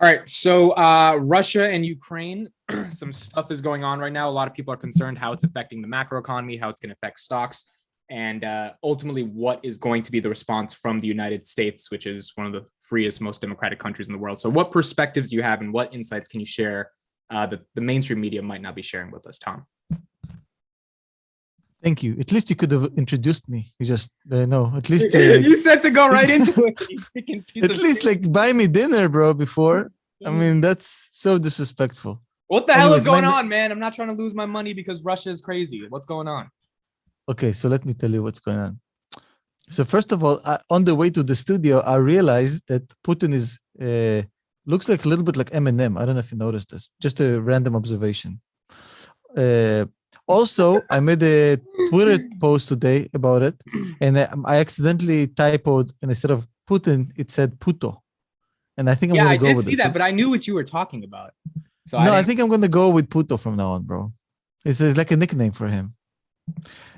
All right, so Russia and Ukraine, some stuff is going on right now. A lot of people are concerned how it's affecting the macroeconomy, how it's going to affect stocks, and ultimately what is going to be the response from the United States, which is one of the freest, most democratic countries in the world. So what perspectives do you have and what insights can you share that the mainstream media might not be sharing with us, Tom? Thank you. At least you could have introduced me. You just no. At least you said to go right into it. At least like buy me dinner, bro. Before I mean, that's so disrespectful. What the hell is going on, man? I'm not trying to lose my money because Russia is crazy. What's going on? Okay, so let me tell you what's going on. So first of all, on the way to the studio, I realized that Putin is looks like a little bit like Eminem. I don't know if you noticed this. Just a random observation. Also, I made a Twitter post today about it, and I accidentally typoed, and instead of Putin, it said Puto. And I think I'm gonna go with it. I did see that, but I knew what you were talking about. So no, I think I'm gonna go with Puto from now on, bro. It's like a nickname for him.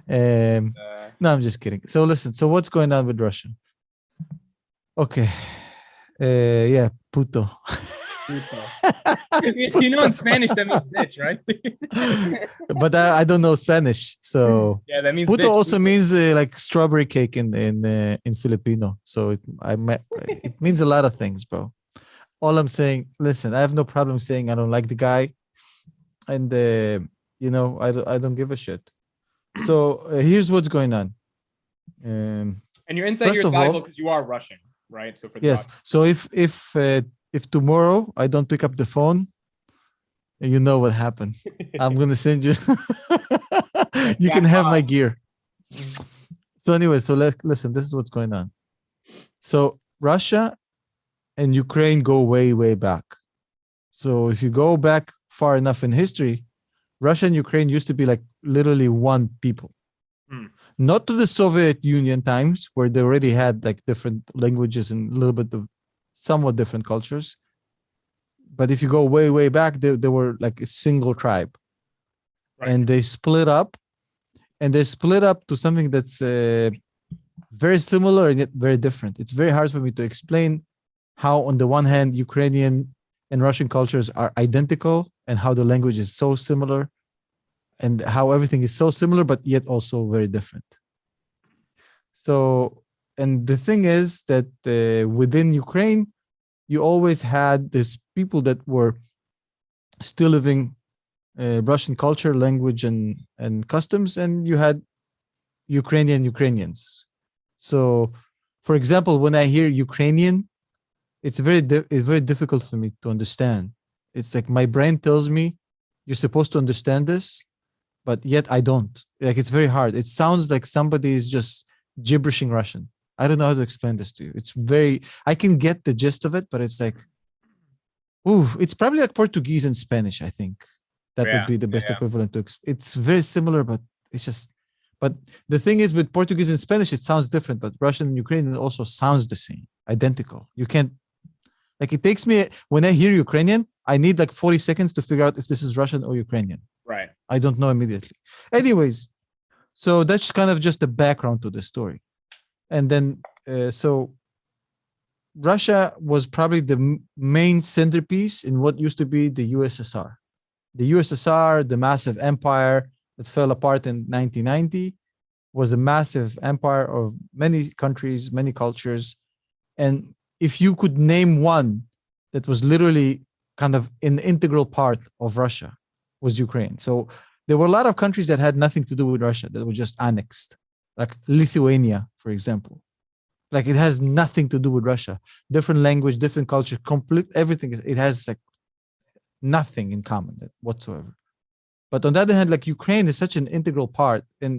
No, I'm just kidding. So listen. So what's going on with Russia? Okay. Yeah, Puto. You know, in Spanish that means bitch, right? But I don't know Spanish, so yeah, that means Puto bitch. also means like strawberry cake in Filipino. So it means a lot of things, bro. All I'm saying, listen, I have no problem saying I don't like the guy, and you know, I don't give a shit. So here's what's going on. And your insight here is valuable because you are Russian, right? So for the yes. So if tomorrow I don't pick up the phone, you know what happened. I'm gonna send you. You can have my gear. So anyway, so let's listen. This is what's going on. So Russia and Ukraine go way, way back. So if you go back far enough in history, Russia and Ukraine used to be like literally one people. Not to the Soviet Union times where they already had like different languages and a little bit of somewhat different cultures. But if you go way, way back, they were like a single tribe. Right. And they split up. And they split up to something that's very similar and yet very different. It's very hard for me to explain how, on the one hand, Ukrainian and Russian cultures are identical and how the language is so similar and how everything is so similar, but yet also very different. So, and the thing is that within Ukraine, you always had these people that were still living Russian culture, language, and customs, and you had Ukrainians. So, for example, when I hear Ukrainian, it's very difficult for me to understand. It's like my brain tells me you're supposed to understand this, but yet I don't. Like it's very hard. It sounds like somebody is just gibberishing Russian. I don't know how to explain this to you. It's very, I can get the gist of it, but it's like, ooh, it's probably like Portuguese and Spanish, I think. That would be the best equivalent to, it's very similar, but it's just, but the thing is with Portuguese and Spanish, it sounds different, but Russian and Ukrainian also sounds the same, identical. You can't, like it takes me, when I hear Ukrainian, I need like 40 seconds to figure out if this is Russian or Ukrainian. Right. I don't know immediately. Anyways, so that's kind of just the background to the story. And then, so Russia was probably the main centerpiece in what used to be the USSR. The USSR, the massive empire that fell apart in 1990, was a massive empire of many countries, many cultures. And if you could name one that was literally kind of an integral part of Russia, was Ukraine. So there were a lot of countries that had nothing to do with Russia, that were just annexed, like Lithuania, for example. Like it has nothing to do with Russia. Different language, different culture, complete everything. It has like nothing in common whatsoever. But on the other hand, like Ukraine is such an integral part, and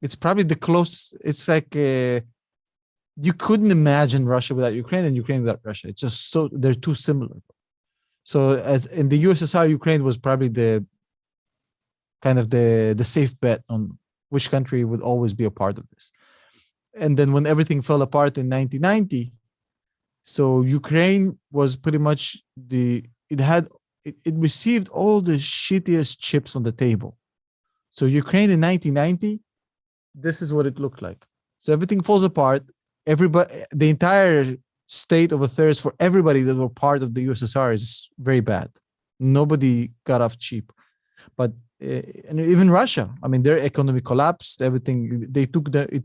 it's probably the closest. It's like you couldn't imagine Russia without Ukraine and Ukraine without Russia. It's just so they're too similar. So as in the USSR, Ukraine was probably the kind of the safe bet on which country would always be a part of this. And then when everything fell apart in 1990, so Ukraine was pretty much it received all the shittiest chips on the table. So Ukraine in 1990, this is what it looked like. So everything falls apart. Everybody, the entire state of affairs for everybody that were part of the USSR is very bad. Nobody got off cheap. But and even Russia, I mean, their economy collapsed. Everything it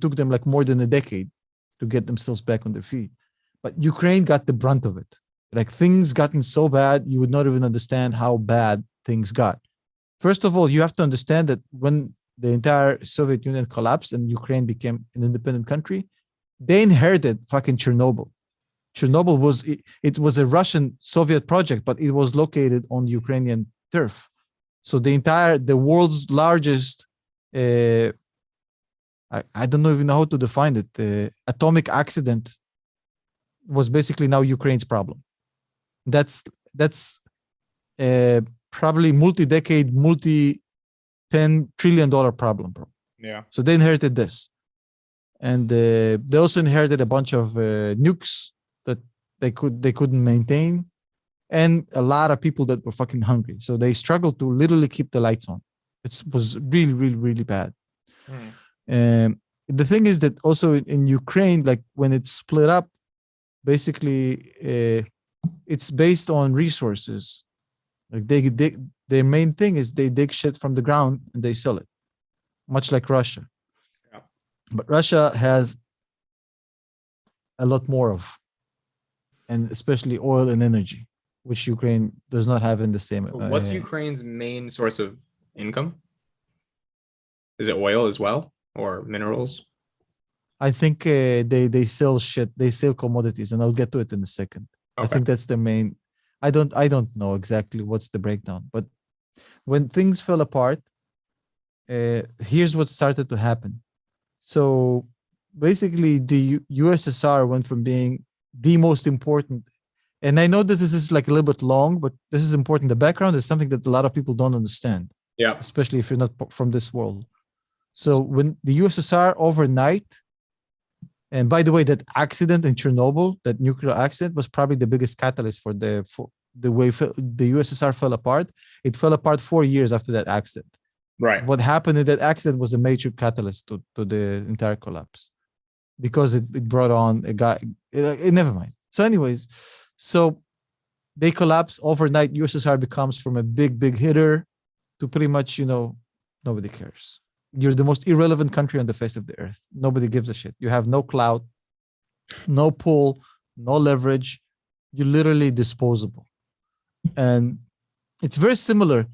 took them like more than a decade to get themselves back on their feet. But Ukraine got the brunt of it. Like things gotten so bad, you would not even understand how bad things got. First of all, you have to understand that when the entire Soviet Union collapsed and Ukraine became an independent country, they inherited fucking Chernobyl. Chernobyl was it was a Russian Soviet project, but it was located on Ukrainian turf. So the world's largest, I don't even know how to define it, atomic accident was basically now Ukraine's problem. That's probably multi-decade, $10 trillion problem, bro. Yeah. So they inherited this, and they also inherited a bunch of nukes that they couldn't maintain, and a lot of people that were fucking hungry. So they struggled to literally keep the lights on. It was really, really, really bad. The thing is that also in Ukraine, like when it's split up, basically it's based on resources. Like their main thing is they dig shit from the ground and they sell it, much like Russia. Yeah. But Russia has a lot more of, and especially oil and energy, which Ukraine does not have in the same. What's Ukraine's main source of income? Is it oil as well, or minerals? I think they sell shit. They sell commodities, and I'll get to it in a second. Okay. I think that's the main. I don't know exactly what's the breakdown, but when things fell apart, here's what started to happen. So basically, the USSR went from being the most important, and I know that this is like a little bit long, but this is important. The background is something that a lot of people don't understand. Yeah. Especially if you're not from this world. So when the USSR overnight, and by the way, that accident in Chernobyl, that nuclear accident, was probably the biggest catalyst for the way the USSR fell apart. It fell apart 4 years after that accident. Right. What happened in that accident was a major catalyst to the entire collapse, because it brought on a guy. Never mind. So, anyways, so they collapse overnight. USSR becomes from a big hitter to pretty much, nobody cares. You're the most irrelevant country on the face of the earth. Nobody gives a shit. You have no clout, no pull, no leverage. You're literally disposable. And it's very similar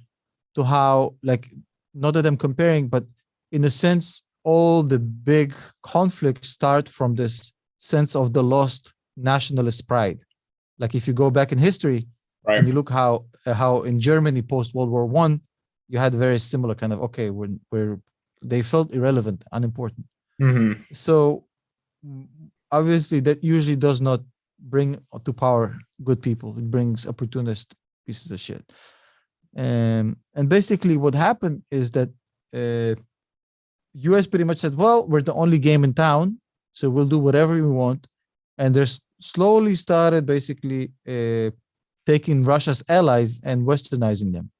to how, like, not that I'm comparing, but in a sense, all the big conflicts start from this sense of the lost nationalist pride. Like if you go back in history, right, and you look how in Germany post World War I, you had very similar kind of, okay, we're they felt irrelevant, unimportant. Mm-hmm. So obviously that usually does not bring to power good people. It brings opportunist pieces of shit. And basically what happened is that US pretty much said, well, we're the only game in town, so we'll do whatever we want. And there's slowly started basically taking Russia's allies and westernizing them,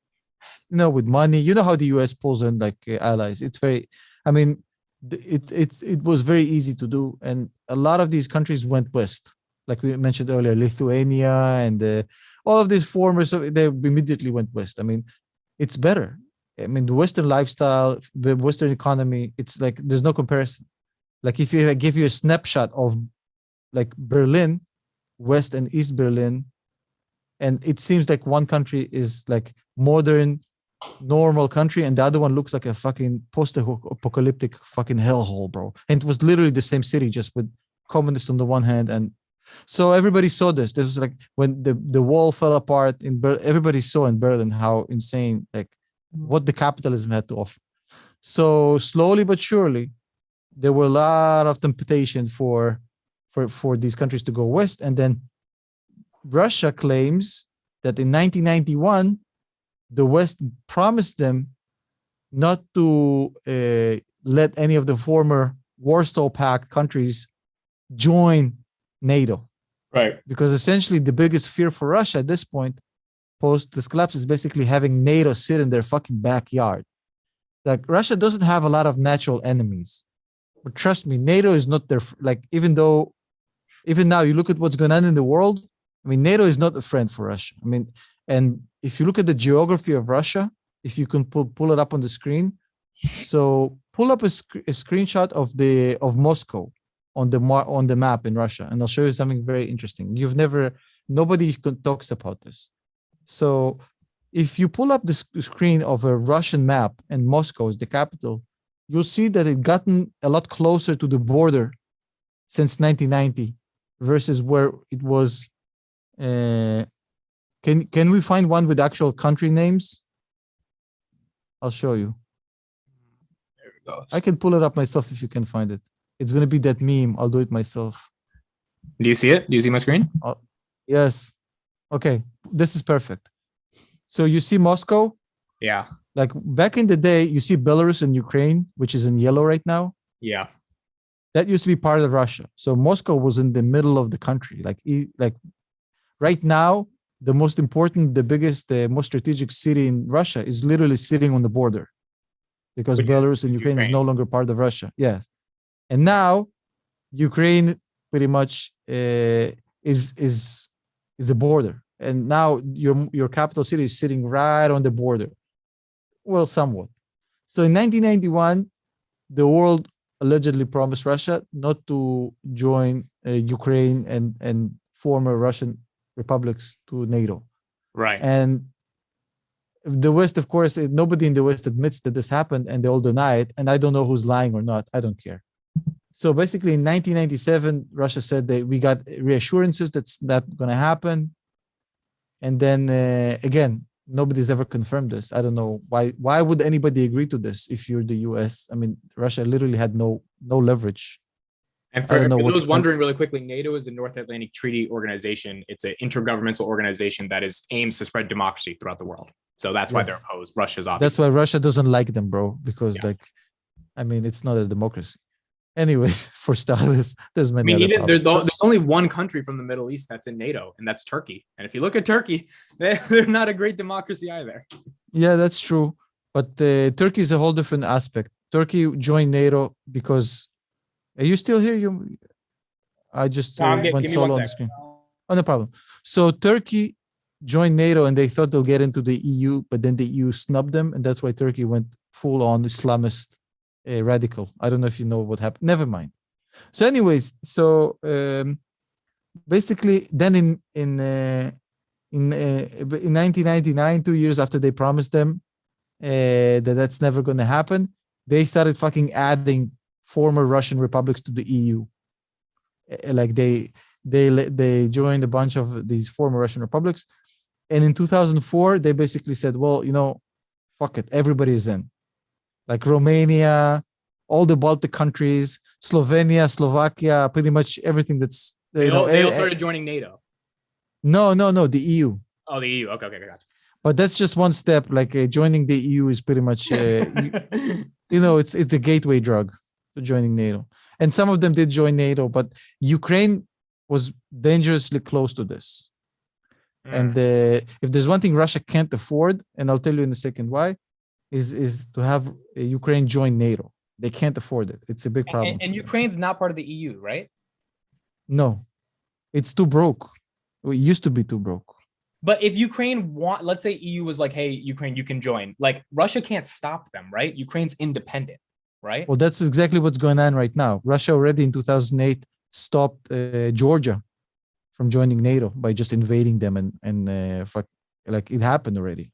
with money. You know how the US pulls in like allies. It's very, I mean, it was very easy to do. And a lot of these countries went west, like we mentioned earlier, Lithuania and all of these former, so they immediately went west. I mean, it's better. I mean, the Western lifestyle, the Western economy, it's like there's no comparison. Like if I give you a snapshot of like Berlin, West and East Berlin, and it seems like one country is like modern, normal country, and the other one looks like a fucking post-apocalyptic fucking hellhole, bro. And it was literally the same city, just with communists on the one hand. And so everybody saw this. This was like when the wall fell apart in Berlin. Everybody saw in Berlin how insane, like what the capitalism had to offer. So slowly but surely, there were a lot of temptation for these countries to go west. And then Russia claims that in 1991, the West promised them not to let any of the former Warsaw Pact countries join NATO. Right. Because essentially the biggest fear for Russia at this point, post this collapse, is basically having NATO sit in their fucking backyard. Like Russia doesn't have a lot of natural enemies. But trust me, NATO is not their, like, even though Even now, you look at what's going on in the world. I mean, NATO is not a friend for Russia. I mean, and if you look at the geography of Russia, if you can pull it up on the screen, so pull up a screenshot of Moscow on the map in Russia, and I'll show you something very interesting. Nobody talks about this. So if you pull up the screen of a Russian map and Moscow is the capital, you'll see that it gotten a lot closer to the border since 1990 versus where it was. Can we find one with actual country names? I'll show you. There it goes. I can pull it up myself if you can find it. It's going to be that meme. I'll do it myself. Do you see it? Do you see my screen? Yes. Okay. This is perfect. So you see Moscow? Yeah. Like back in the day, you see Belarus and Ukraine, which is in yellow right now. Yeah. That used to be part of Russia. So Moscow was in the middle of the country. Like right now, the most important, the biggest, the most strategic city in Russia is literally sitting on the border because Belarus and Ukraine is no longer part of Russia. Yes. And now Ukraine pretty much is a border. And now your capital city is sitting right on the border. Well, somewhat. So in 1991, the world allegedly promised Russia not to join Ukraine and former Russian republics to NATO. Right. And the West, of course, nobody in the West admits that this happened, and they all deny it. And I don't know who's lying or not. I don't care. So basically, in 1997, Russia said that we got reassurances that's not going to happen. And then again, nobody's ever confirmed this. I don't know why. Why would anybody agree to this if you're the U.S.? I mean, Russia literally had no leverage. And for those wondering really quickly, NATO is the North Atlantic Treaty Organization. It's an intergovernmental organization that aims to spread democracy throughout the world. So that's why they're opposed. Russia's obviously. That's why Russia doesn't like them, bro. Because I mean, it's not a democracy. Anyways, for starters, there's many. I mean, there's only one country from the Middle East that's in NATO, and that's Turkey. And if you look at Turkey, they're not a great democracy either. Yeah, that's true. But Turkey is a whole different aspect. Turkey joined NATO because. Are you still here? I just went solo on the screen. Oh, no problem. So Turkey joined NATO and they thought they'll get into the EU, but then the EU snubbed them, and that's why Turkey went full on Islamist radical. I don't know if you know what happened. Never mind. So, anyways, basically, then in 1999, 2 years after they promised them that's never going to happen, they started fucking adding former Russian republics to the EU. Like they joined a bunch of these former Russian republics, and in 2004 they basically said, well, fuck it, everybody is in. Like Romania, all the Baltic countries, Slovenia, Slovakia, pretty much everything that's they all started joining NATO. No, the EU. Oh, the EU. Okay, gotcha. But that's just one step. Like joining the EU is pretty much, it's a gateway drug to joining NATO. And some of them did join NATO, but Ukraine was dangerously close to this. And if there's one thing Russia can't afford, and I'll tell you in a second why, is to have Ukraine join NATO. They can't afford it. It's a big problem. And Ukraine's not part of the EU, right? No, it's too broke. It used to be too broke. But if Ukraine let's say EU was like, hey, Ukraine, you can join. Like Russia can't stop them, right? Ukraine's independent, right? Well, that's exactly what's going on right now. Russia already in 2008 stopped Georgia from joining NATO by just invading them and like it happened already.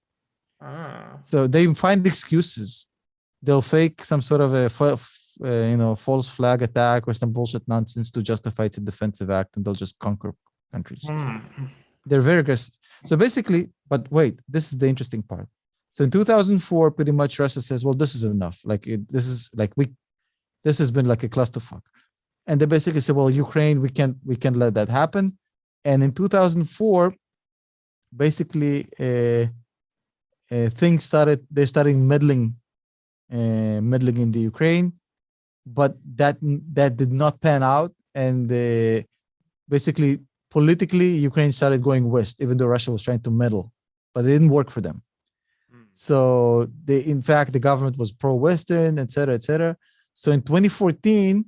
So they find excuses. They'll fake some sort of a false flag attack or some bullshit nonsense to justify it's a defensive act, and they'll just conquer countries. They're very aggressive. So basically, but wait, this is the interesting part. So in 2004, pretty much Russia says, well, this is enough. This has been like a clusterfuck. And they basically said, well, Ukraine, we can't let that happen. And in 2004, basically, things started meddling in the Ukraine, but that did not pan out. And basically, politically, Ukraine started going west, even though Russia was trying to meddle, but it didn't work for them. So in fact, the government was pro-Western, et cetera, et cetera. So in 2014,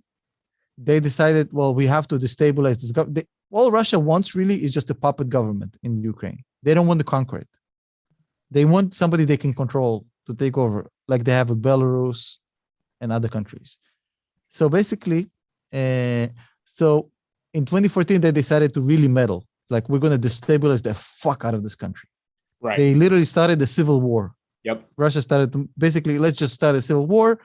they decided, well, we have to destabilize this government. All Russia wants really is just a puppet government in Ukraine. They don't want to conquer it. They want somebody they can control to take over, like they have with Belarus and other countries. So basically, uh, so in 2014 they decided to really meddle. Like, we're going to destabilize the fuck out of this country. Right. They literally started the civil war. Yep. Russia started to basically, let's just start a civil war,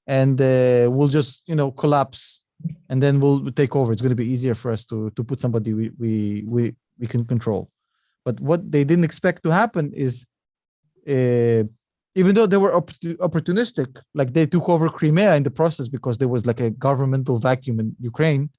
and we'll just collapse, and then we'll take over. It's going to be easier for us to put somebody we can control. But what they didn't expect to happen is, even though they were opportunistic, like they took over Crimea in the process because there was like a governmental vacuum in Ukraine.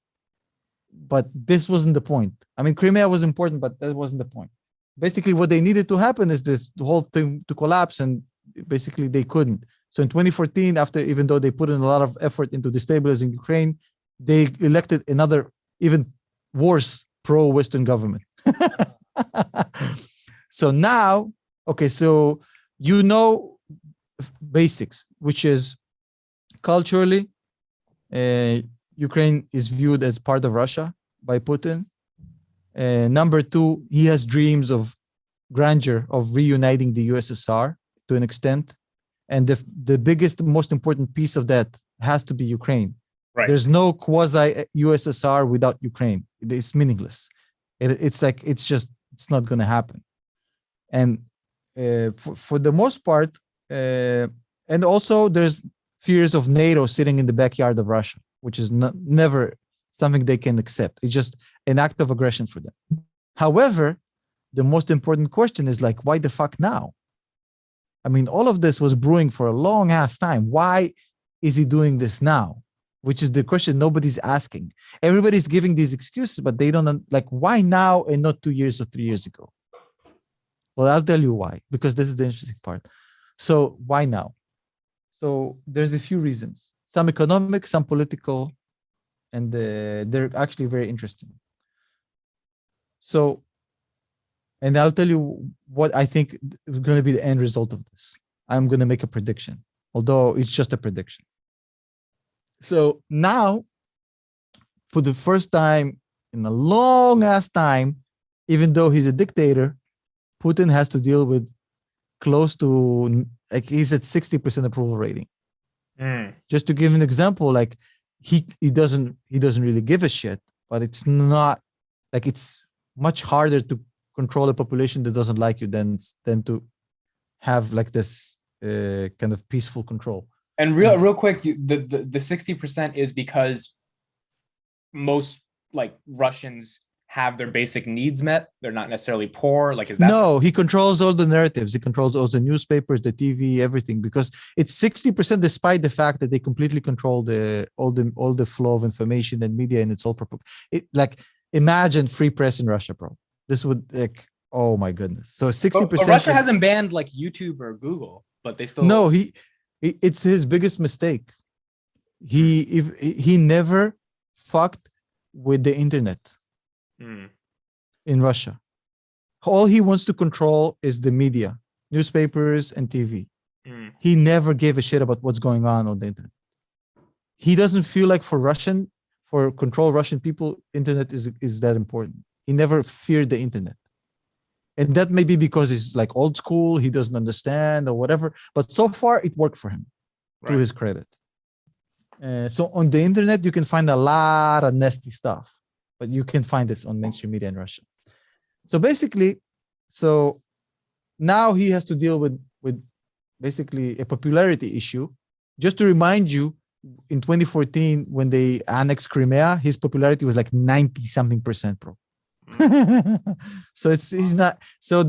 But this wasn't the point. I mean, Crimea was important, but that wasn't the point. Basically, what they needed to happen is the whole thing to collapse, and basically they couldn't. So in 2014, after, even though they put in a lot of effort into destabilizing Ukraine, they elected another even worse pro-Western government. So now, okay, so basics, which is culturally, Ukraine is viewed as part of Russia by Putin. Number two, he has dreams of grandeur, of reuniting the USSR to an extent. And the biggest, most important piece of that has to be Ukraine. Right. There's no quasi USSR without Ukraine. It's meaningless. It's not going to happen. And for the most part, and also there's fears of NATO sitting in the backyard of Russia, which is never something they can accept. It's just an act of aggression for them. However, the most important question is, like, why the fuck now? I mean, all of this was brewing for a long ass time. Why is he doing this now? Which is the question nobody's asking. Everybody's giving these excuses, but they don't, like, why now and not 2 years or 3 years ago? Well, I'll tell you why, because this is the interesting part. So why now? So there's a few reasons, some economic, some political, and they're actually very interesting. So, and I'll tell you what I think is going to be the end result of this. I'm going to make a prediction, although it's just a prediction. So now, for the first time in a long ass time, even though he's a dictator, Putin has to deal with close to, like, he's at 60% approval rating. Just to give an example, like, he doesn't really give a shit, but it's not like, it's much harder to control a population that doesn't like you than to have like this kind of peaceful control. And real quick, the 60% is because most, like, Russians have their basic needs met. They're not necessarily poor. Like, is that? No, he controls all the narratives. He controls all the newspapers, the TV, everything, because it's 60% despite the fact that they completely control all the flow of information and media, and it's all like, imagine free press in Russia, bro. This would, like, oh my goodness. So 60%. But Russia hasn't banned like YouTube or Google, but they still. No, it's his biggest mistake. He never fucked with the internet in Russia. All he wants to control is the media, newspapers and TV. He never gave a shit about what's going on the internet. He doesn't feel like for control Russian people, internet is that important. He never feared the internet. And that may be because he's like old school, he doesn't understand or whatever. But so far, it worked for him, to his credit. So on the internet, you can find a lot of nasty stuff, but you can find this on mainstream media in Russia. So basically, now he has to deal with basically a popularity issue. Just to remind you, in 2014, when they annexed Crimea, his popularity was like 90-something%, bro. So he's not. So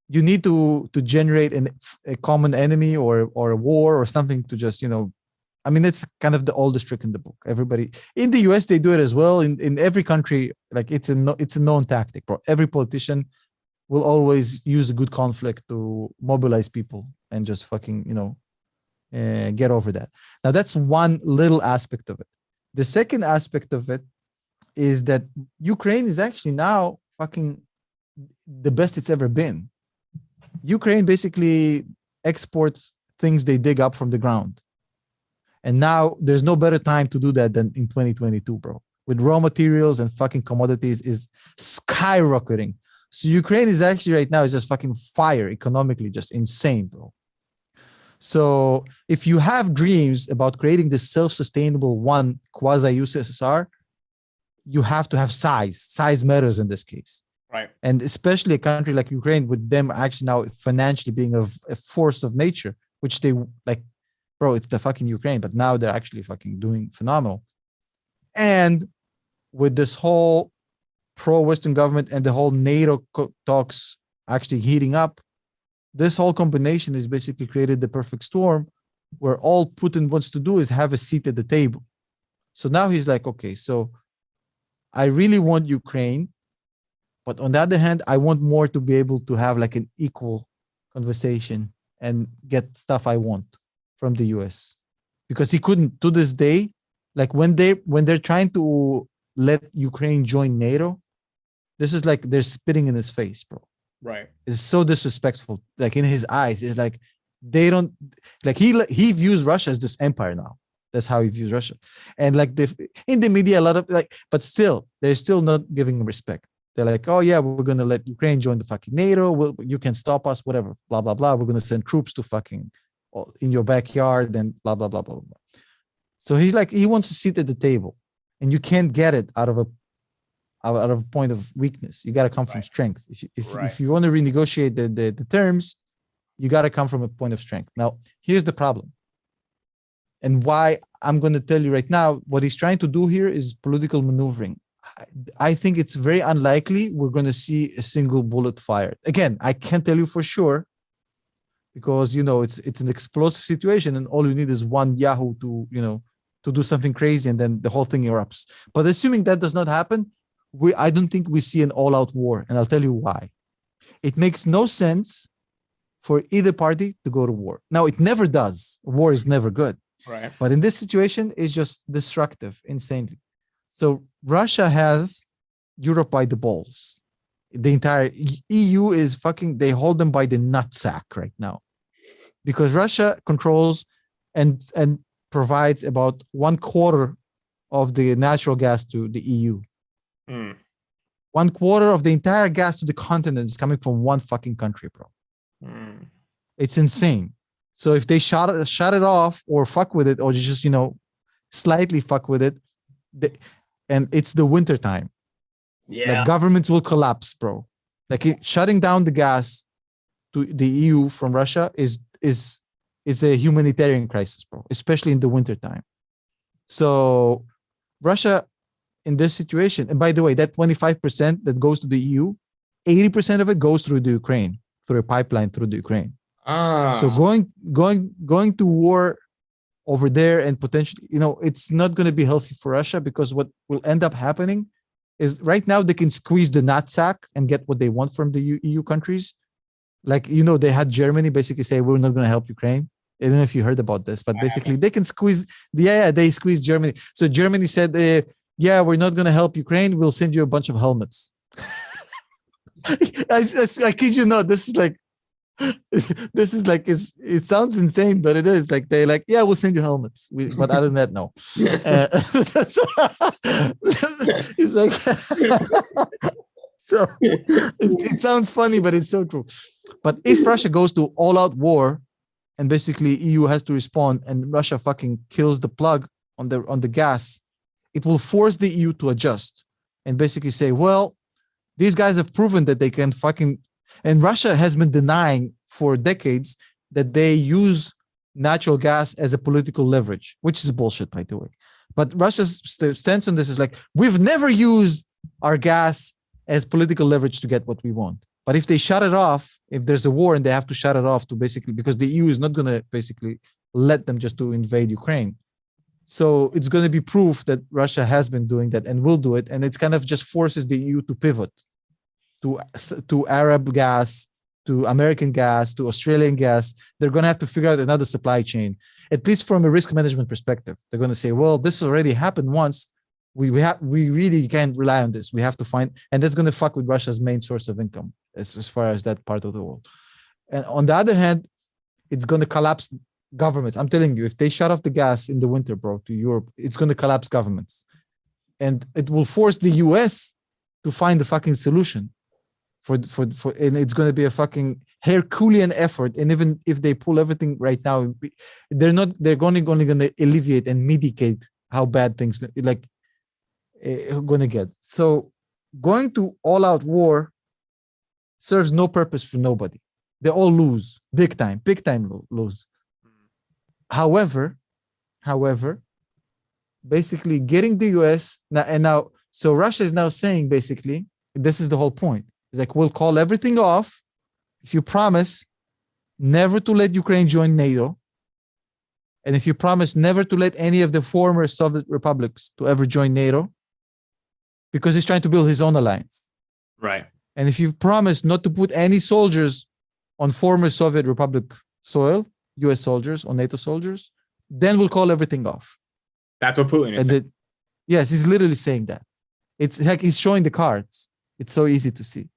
you need to generate a common enemy or a war or something to just, I mean, it's kind of the oldest trick in the book. Everybody in the US, they do it as well. In every country, like, it's a known tactic, bro. Every politician will always use a good conflict to mobilize people and just fucking, get over that. Now, that's one little aspect of it. The second aspect of it is that Ukraine is actually now fucking the best it's ever been. Ukraine basically exports things they dig up from the ground. And now there's no better time to do that than in 2022, bro. With raw materials and fucking commodities is skyrocketing. So Ukraine is actually right now is just fucking fire economically, just insane, bro. So if you have dreams about creating this self-sustainable one quasi USSR, you have to have size. Size matters in this case. Right. And especially a country like Ukraine, with them actually now financially being a force of nature, which they like, bro, it's the fucking Ukraine, but now they're actually fucking doing phenomenal. And with this whole pro-Western government and the whole NATO talks actually heating up, this whole combination is basically created the perfect storm where all Putin wants to do is have a seat at the table. So now he's like, okay, so I really want Ukraine, but on the other hand, I want more to be able to have like an equal conversation and get stuff I want from the US. Because he couldn't to this day, like when they're trying to let Ukraine join NATO, this is like they're spitting in his face, bro. Right. It's so disrespectful. Like in his eyes, it's like they don't like he views Russia as this empire now. That's how he views Russia. And like in the media, a lot of like, but still, they're still not giving him respect. They're like, oh yeah, we're gonna let Ukraine join the fucking NATO. You can stop us, whatever, blah blah blah. We're gonna send troops to fucking in your backyard and blah blah blah blah blah. So he's like, he wants to sit at the table, and you can't get it out of a point of weakness. You got to come from strength. If you want to renegotiate the terms, you got to come from a point of strength. Now, here's the problem. And why I'm going to tell you right now, what he's trying to do here is political maneuvering. I think it's very unlikely we're going to see a single bullet fired. Again, I can't tell you for sure because, it's an explosive situation and all you need is one Yahoo to do something crazy and then the whole thing erupts. But assuming that does not happen, I don't think we see an all-out war, and I'll tell you why. It makes no sense for either party to go to war. Now, it never does. War is never good. Right. But in this situation, it's just destructive, insanely. So Russia has Europe by the balls. The entire EU is they hold them by the nutsack right now. Because Russia controls and provides about 1/4 of the natural gas to the EU. 1/4 of the entire gas to the continent is coming from one fucking country, bro. It's insane. So if they shut it off or fuck with it, or just slightly fuck with it, and it's the winter time, like governments will collapse, bro. Like shutting down the gas to the EU from Russia is a humanitarian crisis, bro, especially in the winter time. So Russia, in this situation, and by the way, that 25% that goes to the EU, 80% of it goes through the Ukraine, through a pipeline through the Ukraine. So going to war over there and potentially, it's not going to be healthy for Russia because what will end up happening is right now they can squeeze the nutsack and get what they want from the EU countries. Like, they had Germany basically say, we're not going to help Ukraine. I don't know if you heard about this, but basically they can squeeze, they squeeze Germany. So Germany said, we're not going to help Ukraine. We'll send you a bunch of helmets. I kid you not. This is like, it sounds insane, but it is like, they're like, we'll send you helmets. But other than that, no. It's like, so it sounds funny, but it's so true. But if Russia goes to all out war and basically EU has to respond and Russia fucking kills the plug on the gas, it will force the EU to adjust and basically say, well, these guys have proven that they can fucking, and Russia has been denying for decades that they use natural gas as a political leverage, which is bullshit, by the way. But Russia's stance on this is like, we've never used our gas as political leverage to get what we want. But if they shut it off, if there's a war and they have to shut it off to basically, because the EU is not going to basically let them just to invade Ukraine. So it's going to be proof that Russia has been doing that and will do it. And it's kind of just forces the EU to pivot to Arab gas, to American gas, to Australian gas. They're going to have to figure out another supply chain, at least from a risk management perspective. They're going to say, well, this already happened once. We really can't rely on this. We have to find, and that's going to fuck with Russia's main source of income as far as that part of the world. And on the other hand, it's going to collapse governments. I'm telling you, if they shut off the gas in the winter, bro, to Europe, it's going to collapse governments, and it will force the US to find the fucking solution and it's going to be a fucking Herculean effort. And even if they pull everything right now, they're only going to alleviate and mitigate how bad things like going to get. So going to all out war serves no purpose for nobody. They all lose big time lose. However, basically getting the US now, so Russia is now saying basically, this is the whole point. It's like, we'll call everything off if you promise never to let Ukraine join NATO. And if you promise never to let any of the former Soviet republics to ever join NATO, because he's trying to build his own alliance. Right. And if you promise not to put any soldiers on former Soviet republic soil, US soldiers or NATO soldiers, then we'll call everything off. That's what Putin is saying. Yes, he's literally saying that. It's like he's showing the cards. It's so easy to see.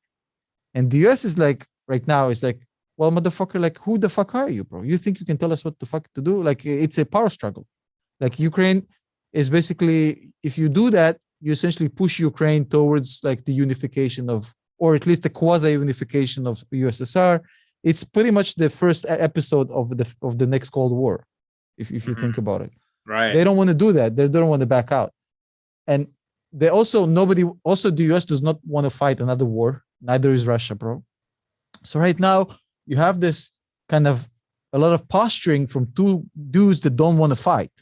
And the US is like, right now, it's like, well, motherfucker, like, who the fuck are you, bro? You think you can tell us what the fuck to do? Like, it's a power struggle. Like, Ukraine is basically, if you do that, you essentially push Ukraine towards like the unification of, or at least the quasi-unification of USSR. It's pretty much the first episode of the next Cold War, if you think about it. Right. They don't want to do that. They don't want to back out. And they also, the US does not want to fight another war. Neither is Russia, bro. So right now, you have this kind of a lot of posturing from two dudes that don't want to fight.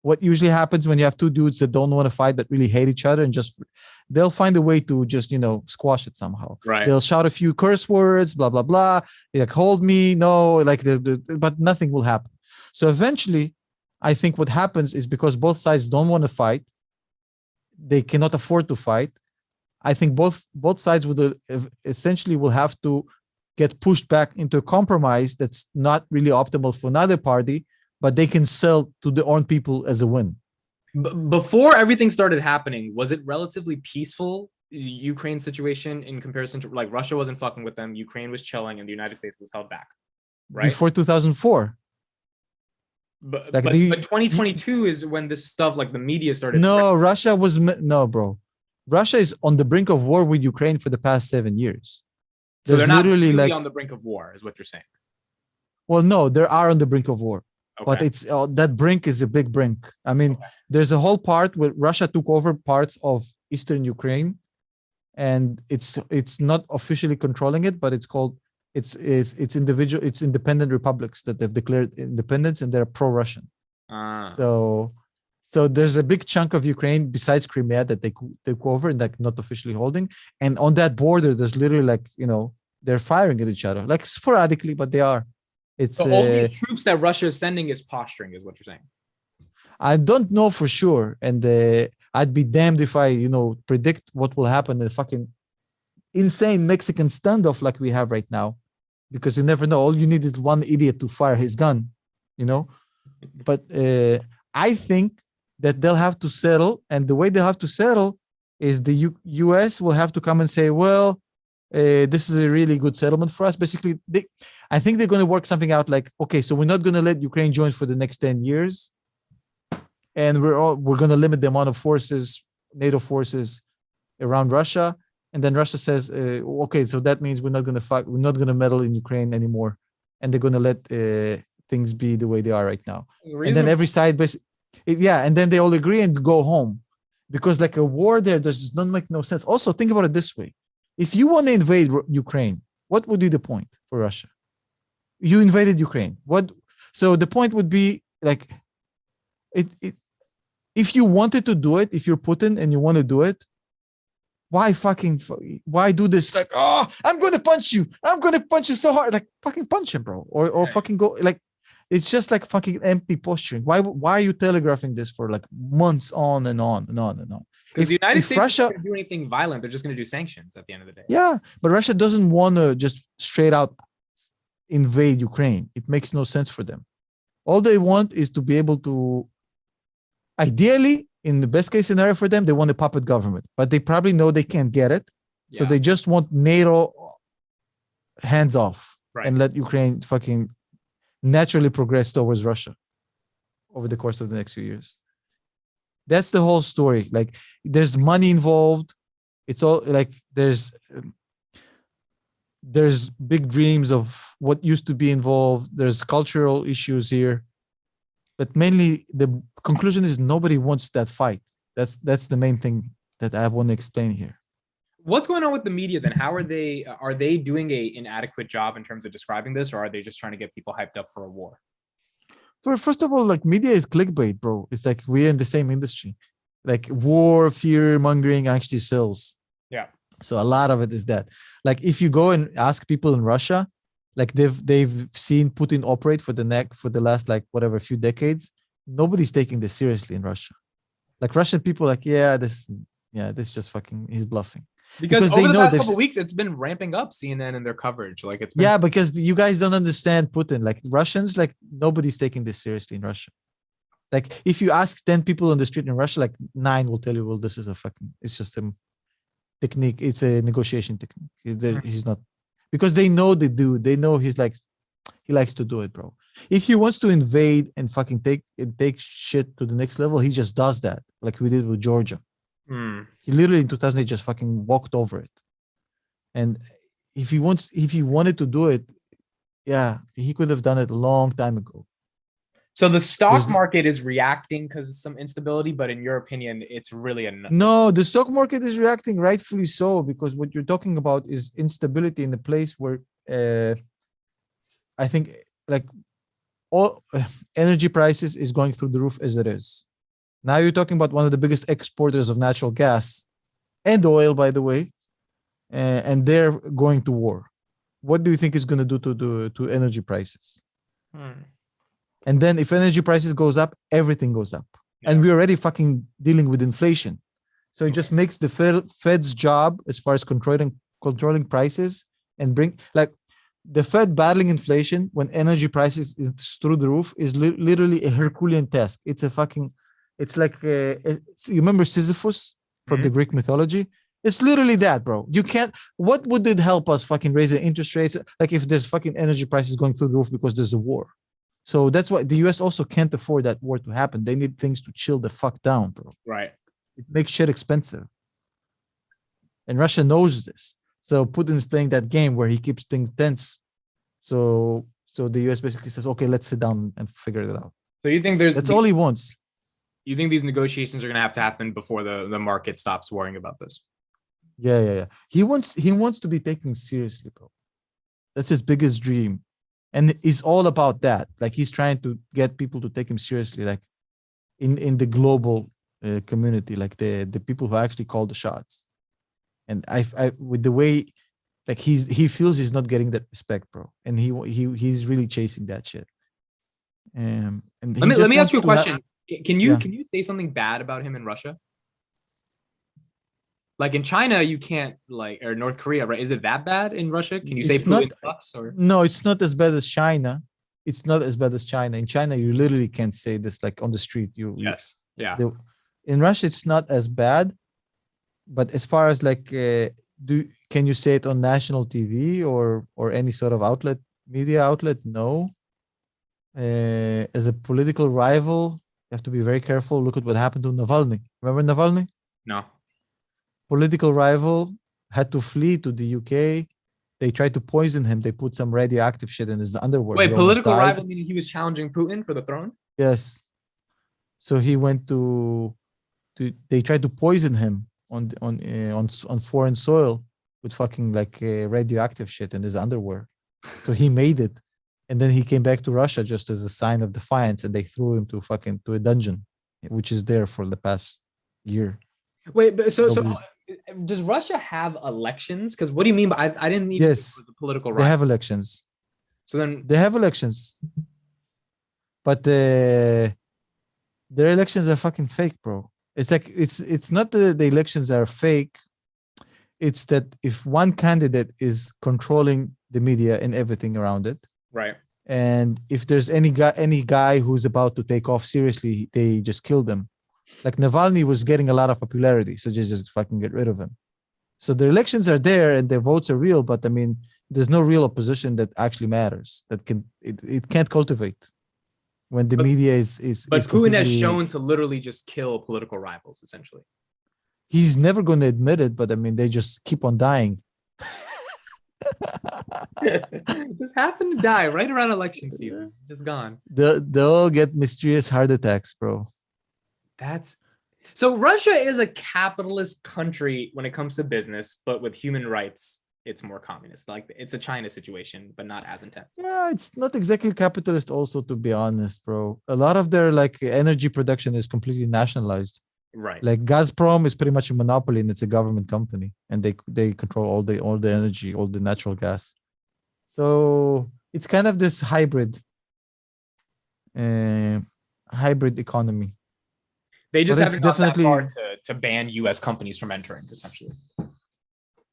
What usually happens when you have two dudes that don't want to fight, that really hate each other, and just they'll find a way to just, squash it somehow. Right. They'll shout a few curse words, blah, blah, blah. Like, hold me, no, like, but nothing will happen. So eventually, I think what happens is because both sides don't want to fight, they cannot afford to fight. I think both sides would essentially will have to get pushed back into a compromise that's not really optimal for another party, but they can sell to their own people as a win. Before everything started happening, was it relatively peaceful, Ukraine situation, in comparison to, like, Russia wasn't fucking with them, Ukraine was chilling, and the United States was held back, right? Before 2004. But 2022 is when this stuff, like the media started. No, bro. Russia is on the brink of war with Ukraine for the past 7 years. So they're not really like on the brink of war, is what you're saying. Well, no, they are on the brink of war. Okay. But it's that brink is a big brink. I mean, there's a whole part where Russia took over parts of eastern Ukraine, and it's not officially controlling it, but it's independent republics that they've declared independence, and they're pro-Russian. So there's a big chunk of Ukraine besides Crimea that they took over and like not officially holding. And on that border, there's literally like, they're firing at each other, like sporadically, but they are. So all these troops that Russia is sending is posturing, is what you're saying. I don't know for sure. And I'd be damned if I, predict what will happen in a fucking insane Mexican standoff like we have right now, because you never know. All you need is one idiot to fire his gun, But I think that they'll have to settle, and the way they'll have to settle is the US will have to come and say, well, this is a really good settlement for us. Basically, I think they're going to work something out like, okay, so we're not going to let Ukraine join for the next 10 years. And we're going to limit the amount of forces, NATO forces around Russia. And then Russia says, okay, so that means we're not going to fight. We're not going to meddle in Ukraine anymore. And they're going to let things be the way they are right now. And then every side, and then they all agree and go home. Because like a war there does not make no sense. Also, think about it this way. If you want to invade Ukraine, what would be the point for Russia? You invaded Ukraine. So the point would be like, if you wanted to do it, if you're Putin and you want to do it, why do this? Like, oh, I'm going to punch you. I'm going to punch you so hard. Like, fucking punch him, bro. Or fucking go. Like, it's just like fucking empty posturing. Why are you telegraphing this for like months on and on and on and on? Because the United States isn't going to do anything violent. They're just going to do sanctions at the end of the day. Yeah, but Russia doesn't want to just straight out invade Ukraine. It makes no sense for them. All they want is to be able to, ideally, in the best case scenario for them, they want a puppet government, but they probably know they can't get it. So they just want NATO hands off and let Ukraine fucking naturally progress towards Russia over the course of the next few years. That's the whole story. Like, there's money involved. It's all like there's big dreams of what used to be involved. There's cultural issues here, but mainly the conclusion is nobody wants that fight. That's the main thing that I want to explain here. What's going on with the media then? How are they doing a inadequate job in terms of describing this, or are they just trying to get people hyped up for a war? First of all, like, media is clickbait, bro. It's like we're in the same industry. Like, war, fear mongering actually sells. Yeah. So a lot of it is that. Like, if you go and ask people in Russia, like they've seen Putin operate for the last, like, whatever, few decades. Nobody's taking this seriously in Russia. Like, Russian people, like, this just fucking, he's bluffing. Because they over the know past there's- couple of weeks, it's been ramping up CNN and their coverage. Like, it's been Yeah, because you guys don't understand Putin. Like, Russians, like, nobody's taking this seriously in Russia. Like, if you ask 10 people on the street in Russia, like 9 will tell you, well, this is it's just a technique. It's a negotiation technique. He's not, because they know the dude. They know he likes to do it, bro. If he wants to invade and fucking take shit to the next level, he just does that, like we did with Georgia. He literally in 2008 just fucking walked over it. And if he wanted to do it, yeah, he could have done it a long time ago. So the stock market is reacting because of some instability, but in your opinion, it's really a no. The stock market is reacting rightfully so, because what you're talking about is instability in a place where I think, like, all energy prices is going through the roof as it is. Now you're talking about one of the biggest exporters of natural gas and oil, by the way, and they're going to war. What do you think is going to do to energy prices? And then if energy prices goes up, everything goes up. Yeah. And we're already fucking dealing with inflation. So it just makes the Fed's job as far as controlling prices and like the Fed battling inflation when energy prices is through the roof is literally a Herculean task. It's like you remember Sisyphus from the Greek mythology? It's literally that, bro. You can't. What would it help us fucking raise the interest rates? Like, if there's fucking energy prices going through the roof because there's a war. So that's why the US also can't afford that war to happen. They need things to chill the fuck down, bro. Right. It makes shit expensive. And Russia knows this. So Putin is playing that game where he keeps things tense. So the US basically says, okay, let's sit down and figure it out. So you think that's all he wants. You think these negotiations are going to happen before the market stops worrying about this? Yeah. He wants to be taken seriously, bro. That's his biggest dream. And it's all about that. Like, he's trying to get people to take him seriously, like in the global community, like the people who actually call the shots. And I with the way, like, he feels he's not getting that respect, bro. And he's really chasing that shit. And let me ask you a question. Can you say something bad about him in Russia? Like, in China, you can't, like, or North Korea, right? Is it that bad in Russia? Can you say Putin sucks? Or no, it's not as bad as China. It's not as bad as China. In China, you literally can't say this, like, on the street. In Russia, it's not as bad. But as far as, like, can you say it on national TV or any sort of media outlet? No. As a political rival, you have to be very careful. Look at what happened to Navalny. Remember Navalny? No. Political rival had to flee to the UK. They tried to poison him. They put some radioactive shit in his underwear. Wait, political rival meaning he was challenging Putin for the throne? Yes. So he went to they tried to poison him on foreign soil with fucking, like, radioactive shit in his underwear. So he made it. And then he came back to Russia just as a sign of defiance, and they threw him to a dungeon, which is there for the past year. Wait, but so does Russia have elections? Because what do you mean by I didn't even yes, the political right. They have elections. So then they have elections, but their elections are fucking fake, bro. It's like it's not that the elections are fake. It's that if one candidate is controlling the media and everything around it, right? And if there's any guy who's about to take off seriously, they just kill them. Like, Navalny was getting a lot of popularity, so just fucking get rid of him. So the elections are there and the votes are real, but I mean, there's no real opposition that actually matters. That it can't cultivate when the But media is but Putin has completely. shown to literally just kill political rivals, essentially. He's never going to admit it, but I mean, they just keep on dying. Just happened to die right around election season. Just gone. They'll get mysterious heart attacks, bro. That's so Russia is a capitalist country when it comes to business, but with human rights, it's more communist. Like it's a China situation, but not as intense. Yeah, it's not exactly capitalist. Also, to be honest, bro, a lot of their like energy production is completely nationalized. Right. Like Gazprom is pretty much a monopoly, and it's a government company, and they control all the energy, all the natural gas. So it's kind of this uh, hybrid economy. They just But it's haven't got that far definitely to ban US companies from entering, essentially.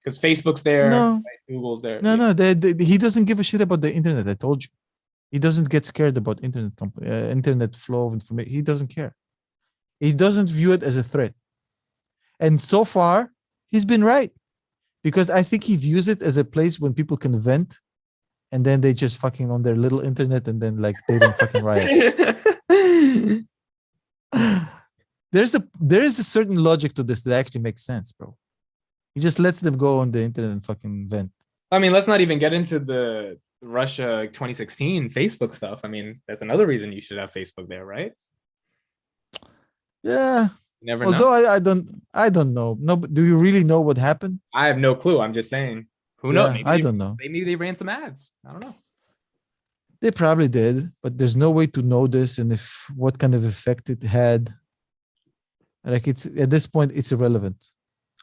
Because Facebook's there, no, right? Google's there. no, Yeah. no. He doesn't give a shit about the internet. I told you, he doesn't get scared about internet flow of information. He doesn't care. He doesn't view it as a threat. And so far, he's been right because I think he views it as a place when people can vent, and then they just fucking on their little internet, and then like they don't fucking riot. There is a certain logic to this that actually makes sense, bro. He just lets them go on the internet and fucking vent. I mean, let's not even get into the Russia 2016 Facebook stuff. I mean, that's another reason you should have Facebook there, right? Yeah. You never Although know. I don't know. No, but do you really know what happened? I have no clue. I'm just saying. Who knows? Yeah, I don't know. Maybe they ran some ads. I don't know. They probably did, but there's no way to know this and if what kind of effect it had. Like it's at this point, it's irrelevant.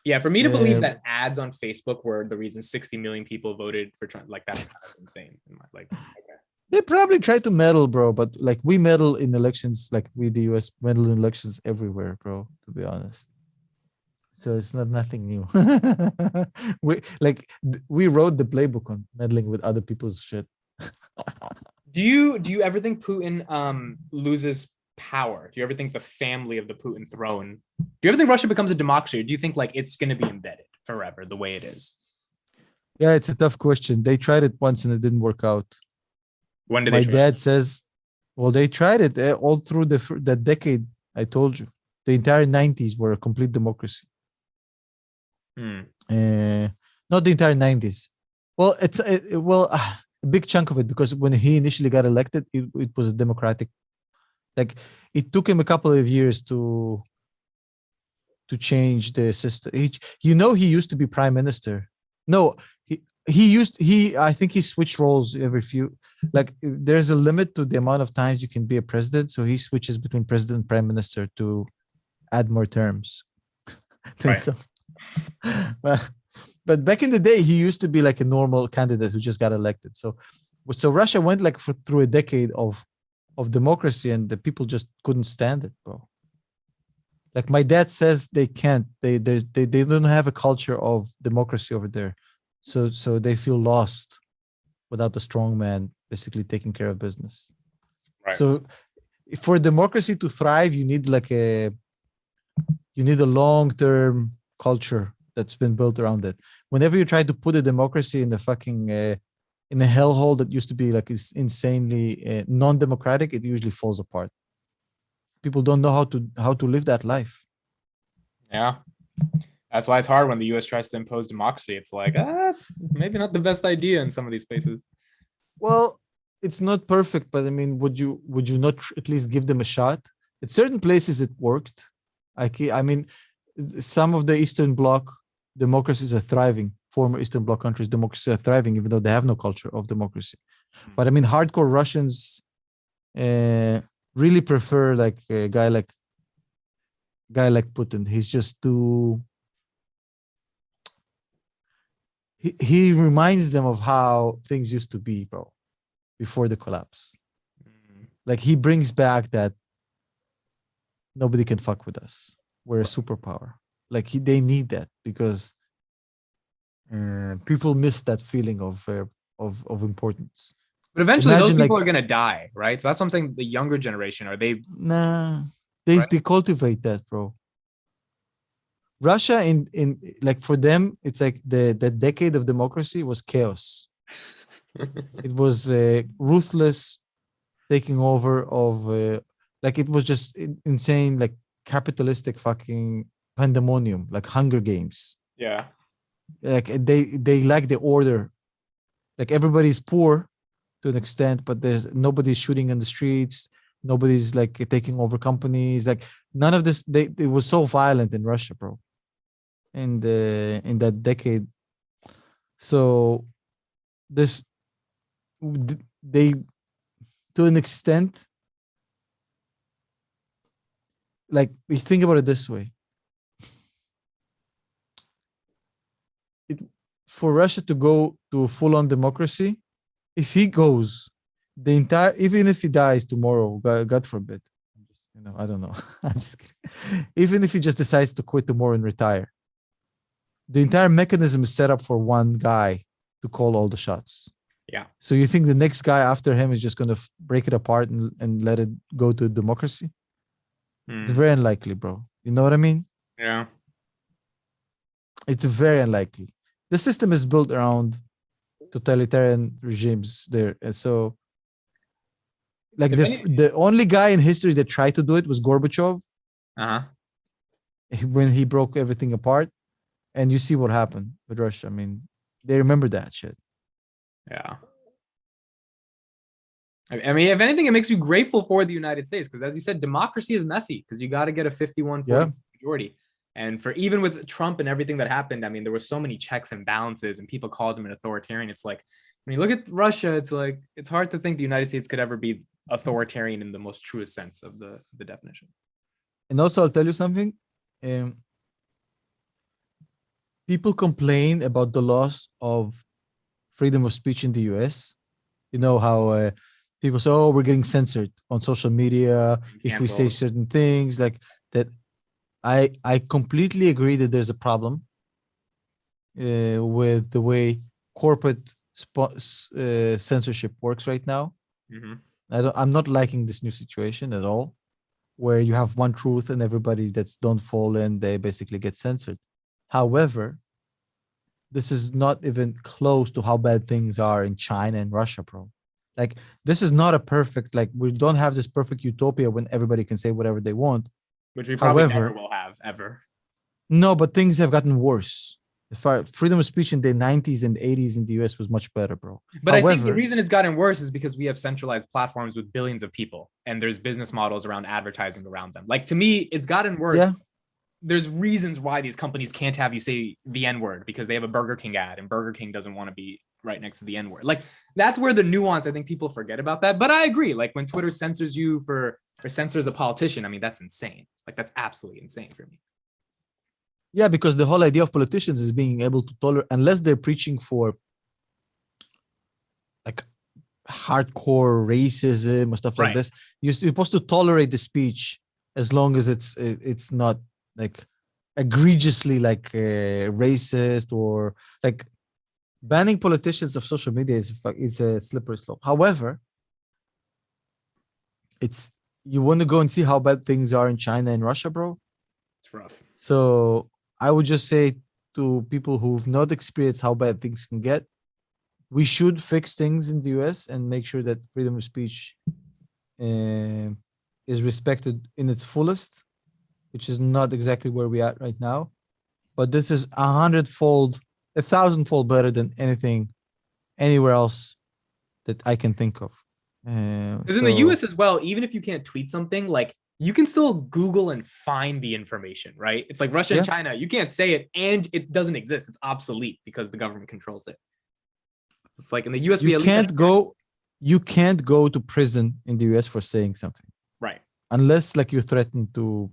Yeah, for me to believe Uh, that ads on Facebook were the reason 60 million people voted for Trump, like that's kind of insane. Like, okay. They probably try to meddle, bro, but like we meddle in elections, like we the US meddle in elections everywhere, bro, to be honest. So it's not nothing new. We wrote the playbook on meddling with other people's shit. Do you ever think Putin loses power? Do you ever think the family of the Putin throne? Do you ever think Russia becomes a democracy? Or do you think like it's going to be embedded forever the way it is? Yeah, it's a tough question. They tried it once and it didn't work out. When did My they try? dad says, well, they tried it all through that decade. I told you, the entire 90s were a complete democracy. Not the entire 90s. Well, a big chunk of it because when he initially got elected, it was a democratic. Like it took him a couple of years to change the system. He used to be prime minister. No, I think he switched roles every few. Like there's a limit to the amount of times you can be a president, so he switches between president and prime minister to add more terms. Right. So, but back in the day, he used to be like a normal candidate who just got elected. So Russia went like through a decade of democracy, and the people just couldn't stand it, bro. Like my dad says, they can't. They don't have a culture of democracy over there, so they feel lost without the strong man basically taking care of business. Right. So for democracy to thrive, you need a long-term culture that's been built around it. Whenever you try to put a democracy in the fucking in a hellhole that used to be like is insanely non-democratic, it usually falls apart. People don't know how to live that life. Yeah. That's why it's hard when the US tries to impose democracy. It's like, it's maybe not the best idea in some of these places. Well, it's not perfect, but I mean, would you not at least give them a shot? At certain places, it worked. I mean, some of the Eastern Bloc democracies are thriving. Former Eastern Bloc countries, democracies are thriving, even though they have no culture of democracy. But I mean, hardcore Russians really prefer like a guy like Putin. He's just too. He reminds them of how things used to be, bro, before the collapse. Like he brings back that nobody can fuck with us. We're a superpower. Like they need that because people miss that feeling of importance. But eventually, Imagine, those people like, are gonna die, right? So that's what I'm saying. The younger generation, are they? Nah, Right. they cultivate that, bro. Russia in like for them, it's like the decade of democracy was chaos. It was ruthless taking over of like it was just insane, like capitalistic fucking pandemonium, like Hunger Games. Yeah. Like they lack the order. Like everybody's poor to an extent, but there's nobody's shooting in the streets. Nobody's like taking over companies. Like none of this. It was so violent in Russia, bro, in that decade. So this they to an extent, like we think about it this way. It, for Russia to go to full on democracy, if he goes, the entire, even if he dies tomorrow, God forbid, I'm just, I don't know. I'm just kidding. Even if he just decides to quit tomorrow and retire, the entire mechanism is set up for one guy to call all the shots. Yeah. So you think the next guy after him is just going to break it apart and let it go to democracy? It's very unlikely, bro. You know what I mean? Yeah. It's very unlikely. The system is built around totalitarian regimes there. And so, like the only guy in history that tried to do it was Gorbachev. Uh-huh. When he broke everything apart. And you see what happened with Russia. I mean, they remember that shit. Yeah. I mean, if anything, it makes you grateful for the United States because, as you said, democracy is messy because you got to get a 51-49 majority. And for even with Trump and everything that happened, I mean, there were so many checks and balances, and people called him an authoritarian. It's like when you look at Russia, it's like it's hard to think the United States could ever be authoritarian in the most truest sense of the definition. And also, I'll tell you something. People complain about the loss of freedom of speech in the US. You know how people say, "Oh, we're getting censored on social media if we say certain things like that." I completely agree that there's a problem with the way corporate censorship works right now. Mm-hmm. I'm not liking this new situation at all, where you have one truth and everybody that's don't fall in, they basically get censored. However, this is not even close to how bad things are in China and Russia, bro. Like, this is not a perfect, like, we don't have this perfect utopia when everybody can say whatever they want. Which we probably never will have, ever. No, but things have gotten worse. As far freedom of speech in the 90s and 80s in the US was much better, bro. But however, I think the reason it's gotten worse is because we have centralized platforms with billions of people and there's business models around advertising around them. Like, to me, it's gotten worse. Yeah. There's reasons why these companies can't have you say the N-word because they have a Burger King ad and Burger King doesn't want to be right next to the N-word. Like, that's where the nuance, I think people forget about that. But I agree. Like, when Twitter censors you or censors a politician, I mean, that's insane. Like, that's absolutely insane for me. Yeah, because the whole idea of politicians is being able to tolerate, unless they're preaching for like hardcore racism or stuff like this, you're supposed to tolerate the speech as long as it's not like egregiously like racist or like banning politicians of social media is a slippery slope. However, you want to go and see how bad things are in China and Russia, bro. It's rough. So I would just say to people who've not experienced how bad things can get, we should fix things in the US and make sure that freedom of speech is respected in its fullest, which is not exactly where we're at right now. But this is 100-fold, 1,000-fold better than anything anywhere else that I can think of. Because in the US as well, even if you can't tweet something, like, you can still Google and find the information, right? It's like Russia and China. You can't say it and it doesn't exist. It's obsolete because the government controls it. It's like in the US, you can't go to prison in the US for saying something. Right. Unless like you threaten to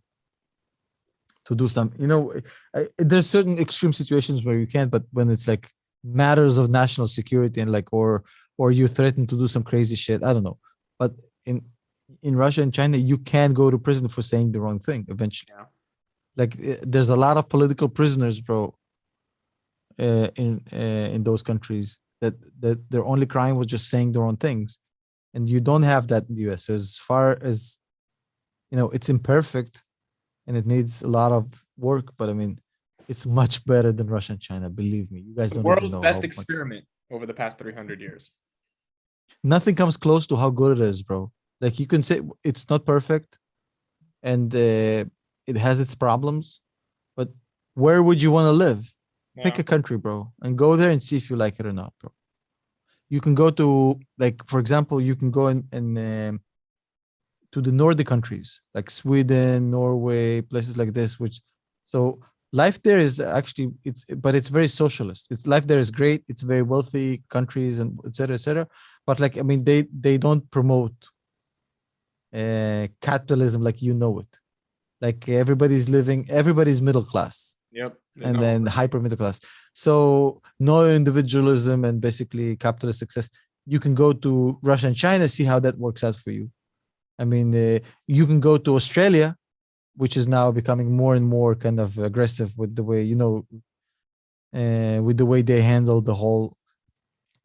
do something. You know, there's certain extreme situations where you can't, but when it's like matters of national security and like or you threaten to do some crazy shit, I don't know. But in Russia and China, you can go to prison for saying the wrong thing eventually. Yeah. Like there's a lot of political prisoners, bro, in those countries that their only crime was just saying the wrong things. And you don't have that in the US. So as far as, it's imperfect and it needs a lot of work, but I mean, it's much better than Russia and China. Believe me, you guys don't know. The world's best experiment. over the past 300 years. Nothing comes close to how good it is, bro. Like you can say it's not perfect, and it has its problems, but where would you want to live? Pick Yeah. a country, bro, and go there and see if you like it or not, bro. You can go to, like, for example, you can go in to the Nordic countries like Sweden, Norway, places like this. Which, so life there is actually but it's very socialist. It's life there is great. It's very wealthy countries and etc. etc. But like I mean, they don't promote capitalism like you know it. Like everybody's middle class Yep. There's and no then overhead. hyper middle class. So no individualism and basically capitalist success. You can go to Russia and China, see how that works out for you. I mean, you can go to Australia, which is now becoming more and more kind of aggressive with the way, with the way they handle the whole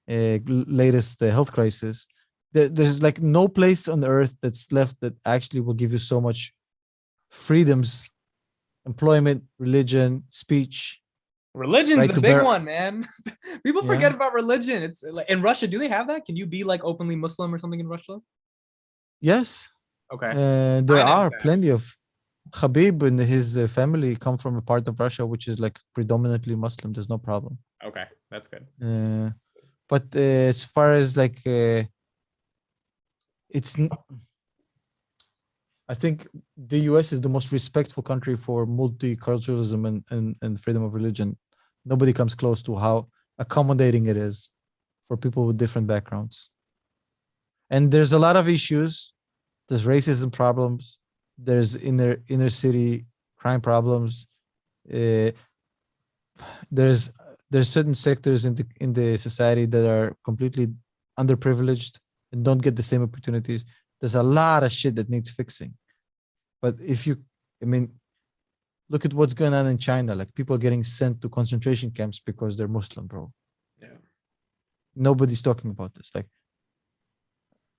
latest health crisis. There's like no place on earth that's left that actually will give you so much freedoms, employment, religion, speech, Religion's right the to big bear. one, man. People Yeah. forget about religion. It's like in Russia, do they have that? Can you be like openly Muslim or something in Russia? Yes. Okay. There China has are that. plenty of Habib and his family come from a part of Russia which is like predominantly Muslim. There's no problem. Okay, that's good. Uh, but as far as like it's I think the US is the most respectful country for multiculturalism and freedom of religion. Nobody comes close to how accommodating it is for people with different backgrounds. And there's a lot of issues. There's racism problems. There's inner city crime problems. Uh, there's there's certain sectors in the society that are completely underprivileged and don't get the same opportunities. There's a lot of shit that needs fixing. But I mean, look at what's going on in China. Like people are getting sent to concentration camps because they're Muslim, bro. Yeah. Nobody's talking about this. Like,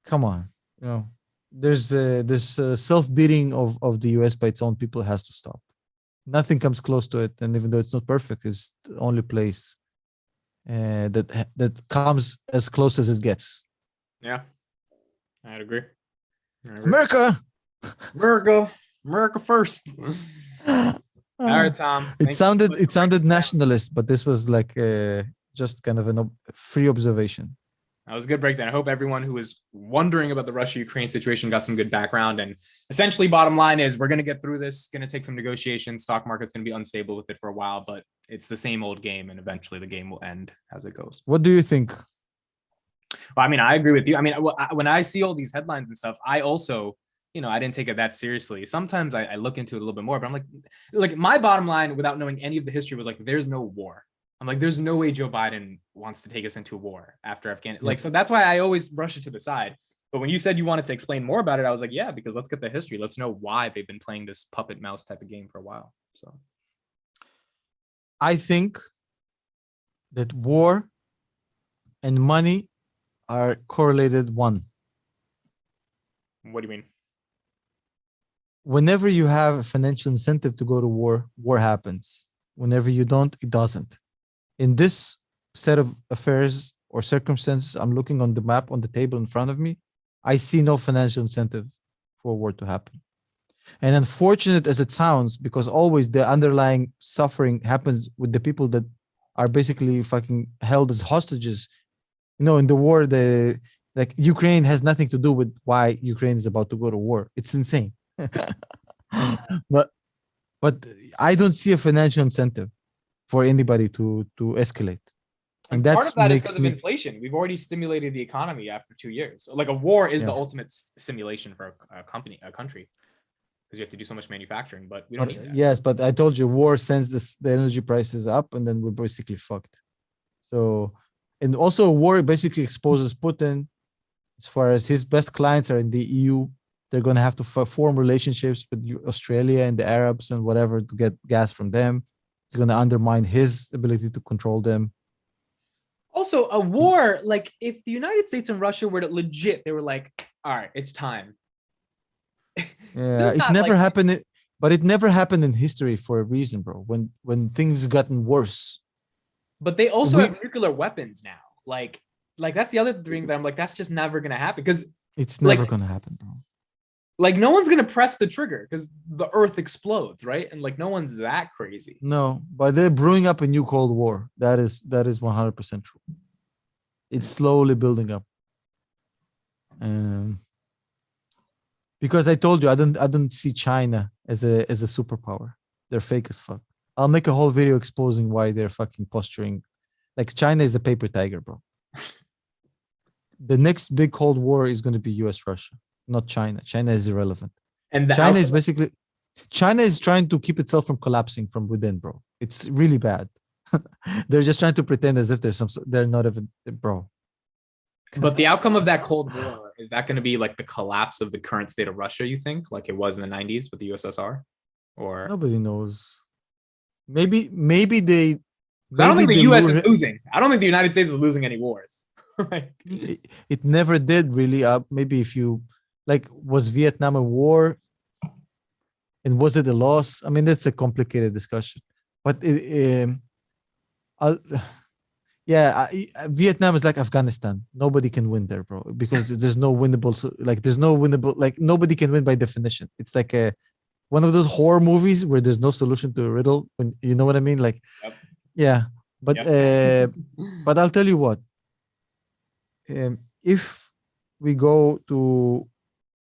come on, you know, there's this self-beating of the US by its own people has to stop. Nothing comes close to it, and even though it's not perfect, it's the only place that comes as close as it gets. Yeah. I'd agree. I agree. America. America. America first. All right, Tom. It Thank you so sounded much it for breaking sounded it down. nationalist, but this was like just kind of a free observation. That was a good breakdown. I hope everyone who was wondering about the Russia-Ukraine situation got some good background. And essentially, bottom line is we're going to get through this. It's going to take some negotiations. Stock market's going to be unstable with it for a while, but it's the same old game, and eventually the game will end as it goes. What do you think? Well, I mean, I agree with you. I mean, when I see all these headlines and stuff, I also, I didn't take it that seriously. Sometimes I look into it a little bit more, but I'm like my bottom line, without knowing any of the history, was like, there's no war. I'm like, there's no way Joe Biden wants to take us into a war after Afghanistan. Like, so that's why I always brush it to the side. But when you said you wanted to explain more about it, I was like, yeah, because let's get the history. Let's know why they've been playing this puppet mouse type of game for a while. So I think that war and money are correlated one. what do you mean? Whenever you have a financial incentive to go to war, war happens. Whenever you don't, it doesn't. In this set of affairs or circumstances, I'm looking on the map on the table in front of me. I see no financial incentive for war to happen. And unfortunate as it sounds, because always the underlying suffering happens with the people that are basically fucking held as hostages. In the war, like Ukraine has nothing to do with why Ukraine is about to go to war. It's insane. but I don't see a financial incentive for anybody to escalate. And that part of that is because makes of me inflation. We've already stimulated the economy after 2 years. So like a war is yeah. the ultimate simulation for a country, because you have to do so much manufacturing. But we don't But need that. yes, but I told you, war sends the energy prices up, and then we're basically fucked. So, and also war basically exposes Putin. As far as his best clients are in the EU, they're going to have to form relationships with Australia and the Arabs and whatever to get gas from them. It's going to undermine his ability to control them. Also, a war, like if the United States and Russia were to legit, they were like, all right, it's time. Yeah, it never happened, but it never happened in history for a reason, bro. When things gotten worse. But they also have nuclear weapons now. Like that's the other thing that I'm like, that's just never gonna happen because It's never like gonna happen, bro. like no one's gonna press the trigger because the Earth explodes, right? And like no one's that crazy. No, but they're brewing up a new Cold War. That is 100% true. It's slowly building up. Um, because I told you I don't see China as a superpower. They're fake as fuck. I'll make a whole video exposing why they're fucking posturing. Like China is a paper tiger, bro. The next big Cold War is going to be US Russia, not China. China is irrelevant. And the China is outcome, basically China is trying to keep itself from collapsing from within, bro. It's really bad. They're just trying to pretend as if there's some they're not even, bro. but the outcome of that Cold War is that going to be like the collapse of the current state of Russia? You think, like it was in the '90s with the USSR, or Nobody knows. Maybe they I don't maybe think the they U.S. lure is losing. I don't think the United States is losing any wars. Like, it never did really. Maybe if you like, was Vietnam a war and was it a loss? I mean, that's a complicated discussion. But I'll, yeah, Vietnam is like Afghanistan. Nobody can win there, bro, because there's no winnable. Like, there's no winnable. Like, nobody can win by definition. It's like a one of those horror movies where there's no solution to a riddle. When you know what I mean? Like, yep, yeah. But yep. but I'll tell you what. If we go to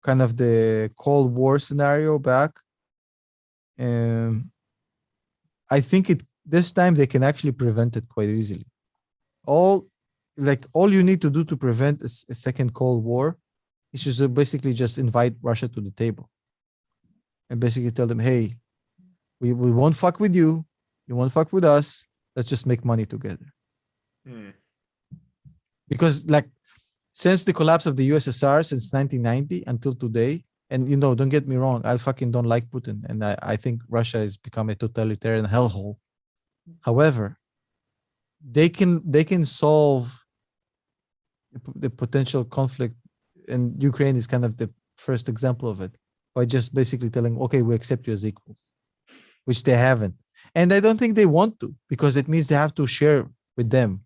kind of the Cold War scenario back, um, I think it this time they can actually prevent it quite easily. All all you need to do to prevent a second Cold War is just to basically just invite Russia to the table and basically tell them, hey, we won't fuck with you, you won't fuck with us. Let's just make money together. Hmm. Because like since the collapse of the USSR since 1990 until today, and don't get me wrong, I fucking don't like Putin, and I think Russia has become a totalitarian hellhole. However, they can solve the potential conflict, and Ukraine is kind of the first example of it by just basically telling, okay, we accept you as equals, which they haven't, and I don't think they want to because it means they have to share with them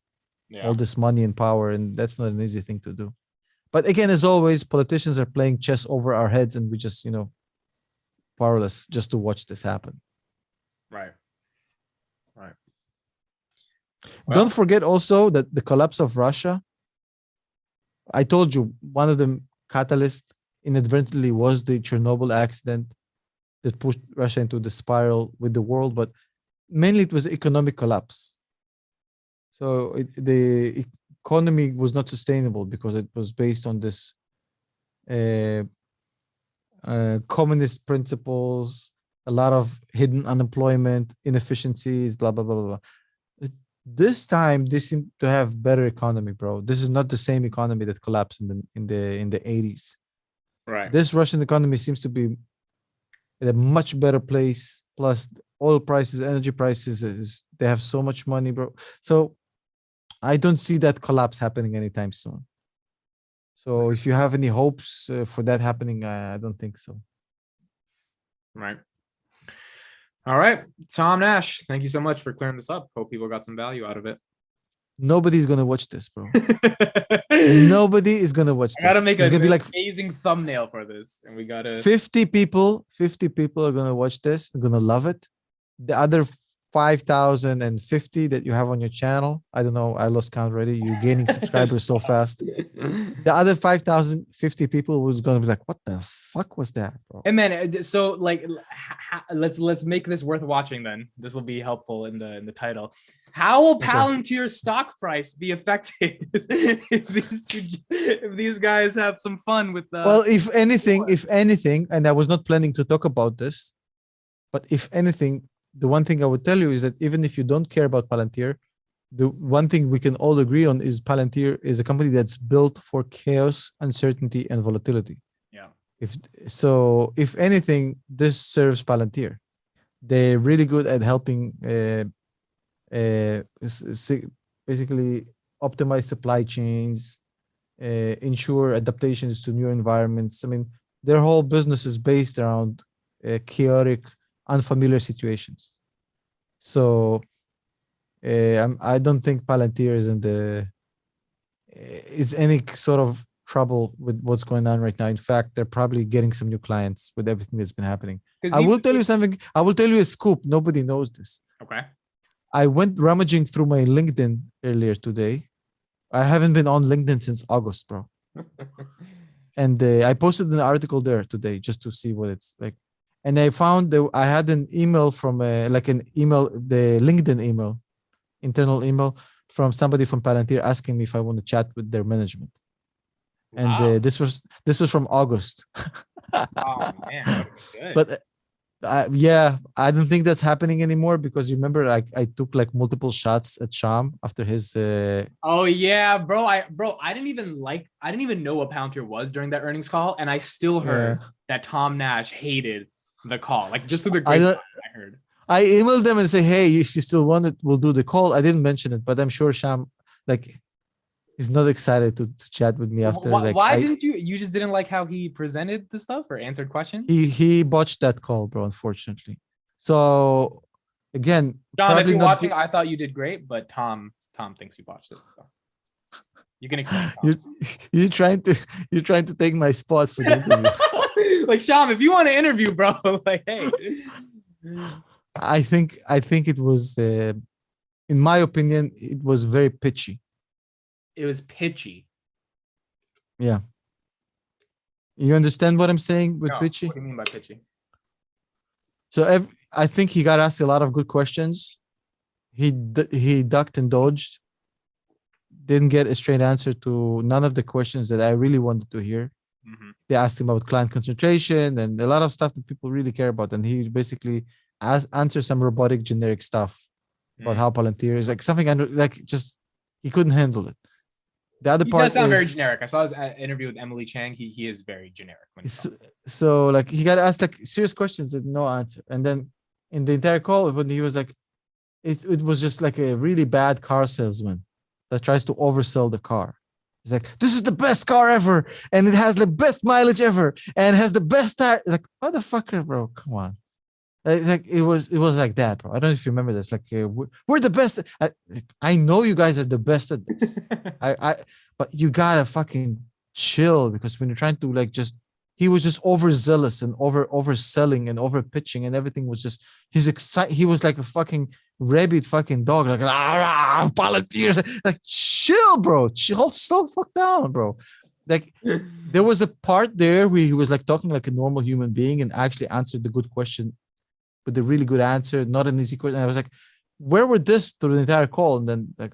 all Yeah. this money and power, and that's not an easy thing to do. But again, as always, politicians are playing chess over our heads, and we just, powerless just to watch this happen. Right. Right. Don't Well, forget also that the collapse of Russia, I told you, one of the catalysts inadvertently was the Chernobyl accident that pushed Russia into the spiral with the world, but mainly it was economic collapse. So the economy was not sustainable because it was based on this uh, communist principles, a lot of hidden unemployment, inefficiencies, blah blah blah blah. This time, they seem to have better economy, bro. This is not the same economy that collapsed in the 80s. right. This Russian economy seems to be in a much better place. Plus, oil prices, energy prices, they have so much money, bro. So I don't see that collapse happening anytime soon. So if you have any hopes for that happening, I don't think so. Right. All right. Tom Nash, thank you so much for clearing this up. Hope people got some value out of it. Nobody's gonna watch this, bro. I Nobody is gonna watch this. gotta make There's an gonna be like amazing thumbnail for this, and we gotta 50 people. 50 people are gonna watch this. They're gonna love it. The other 5,050 that you have on your channel, I don't know. I lost count already. You're gaining subscribers so fast. The other 5,050 people was gonna be like, "What the fuck was that, bro?" And man, so like, let's make this worth watching. Then this will be helpful in the title. How will Okay. Palantir's stock price be affected if these guys have some fun with the? Well, if anything, and I was not planning to talk about this, but if anything, the one thing I would tell you is that even if you don't care about Palantir, the one thing we can all agree on is Palantir is a company that's built for chaos, uncertainty, and volatility. Yeah. If anything, this serves Palantir. They're really good at helping basically optimize supply chains, ensure adaptations to new environments. I mean, their whole business is based around chaotic, unfamiliar situations. So I don't think Palantir is in is any sort of trouble with what's going on right now. In fact, they're probably getting some new clients with everything that's been happening. Because I will tell you something. I will tell you a scoop. Nobody knows this. Okay. I went rummaging through my LinkedIn earlier today. I haven't been on LinkedIn since August, bro. And I posted an article there today just to see what it's like. And I found that I had an email from like an email, the LinkedIn email, internal email from somebody from Palantir asking me if I want to chat with their management. And Wow. this was from August. Oh man, that would've been good. But yeah, I don't think that's happening anymore because you remember I took like multiple shots at Sham after his Oh yeah, bro. I didn't even know what Palantir was during that earnings call, and I still heard that Tom Nash hated the call. Like just through the grapevine, I heard. I emailed them and say, hey, if you still want it, we'll do the call. I didn't mention it, but I'm sure Sham like is not excited to chat with me after. Why didn't you just didn't like how he presented the stuff or answered questions? He botched that call, bro, unfortunately. So again, John, if probably you're not watching, I thought you did great, but Tom thinks you botched it. So you can explain. you're trying to take my spot for the interview. Like Sham, if you want to interview, bro, like hey. I think it was, in my opinion, it was very pitchy. It was pitchy. Yeah. You understand what I'm saying with pitchy? What do you mean by pitchy? So I think he got asked a lot of good questions. He ducked and dodged. Didn't get a straight answer to none of the questions that I really wanted to hear. Mm-hmm. They asked him about client concentration and a lot of stuff that people really care about, and he basically answered some robotic generic stuff about how Palantir is like something like just he couldn't handle it. The other part does sound very generic. I saw his interview with Emily Chang. He is very generic. So like he got asked like serious questions and no answer, and then in the entire call when he was like, it was just like a really bad car salesman that tries to oversell the car. He's like, this is the best car ever, and it has the best mileage ever, and has the best tire. Like, motherfucker, bro, come on. It's like it was like that, bro. I don't know if you remember this. Like, we're the best. I know you guys are the best at this. But you gotta fucking chill because when you're trying to like he was just overzealous and overselling and over pitching and everything was just he was like a fucking rabid fucking dog, like Palantir. Like chill, bro. Chill, slow the fuck down, bro. Like there was a part there where he was like talking like a normal human being and actually answered the good question with a really good answer, not an easy question. And I was like, where were this through the entire call? And then like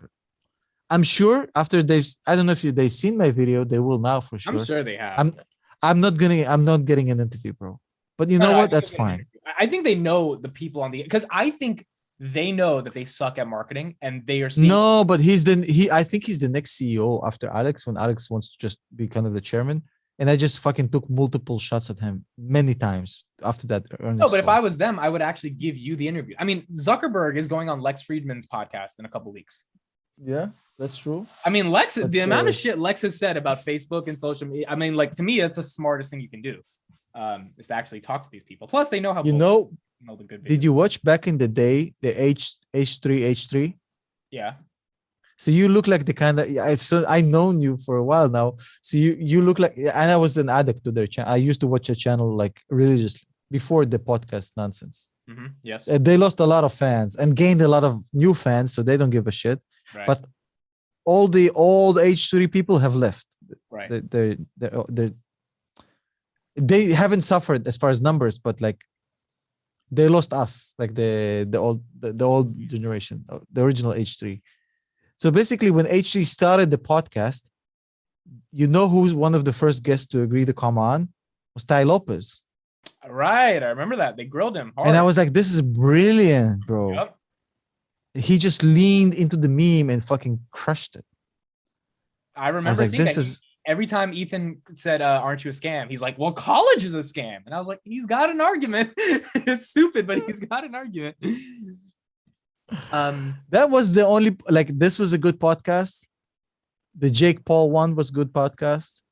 I'm sure after I don't know if they've seen my video, they will now for sure. I'm sure they have. I'm not getting an interview, bro. But you know what? That's fine. I think they know the people on because I think they know that they suck at marketing and they are seeing. No, but I think he's the next CEO after Alex when Alex wants to just be kind of the chairman. And I just fucking took multiple shots at him many times after that. No, but if I was them, I would actually give you the interview. I mean, Zuckerberg is going on Lex Friedman's podcast in a couple of weeks. Yeah, that's true. I mean, the amount of shit Lex has said about Facebook and social media. I mean, like to me, that's the smartest thing you can do. Is to actually talk to these people. Plus, they know how. You know the good. Did you watch back in the day the H3? Yeah. So you look like the kind of I've known you for a while now. So you look like, and I was an addict to their channel. I used to watch a channel like religiously before the podcast nonsense. Mm-hmm. Yes. They lost a lot of fans and gained a lot of new fans, so they don't give a shit. Right. But all the old H3 people have left. Right. They haven't suffered as far as numbers, but like they lost us, like the old generation, the original H3. So basically, when H3 started the podcast, you know who's one of the first guests to agree to come on was Ty Lopez. Right, I remember that. They grilled him hard. And I was like, this is brilliant, bro. Yep. He just leaned into the meme and fucking crushed it. I remember seeing that. Every time Ethan said, aren't you a scam? He's like, well, college is a scam. And I was like, he's got an argument. It's stupid, but he's got an argument. That was the only, like, this was a good podcast. The Jake Paul one was good podcast.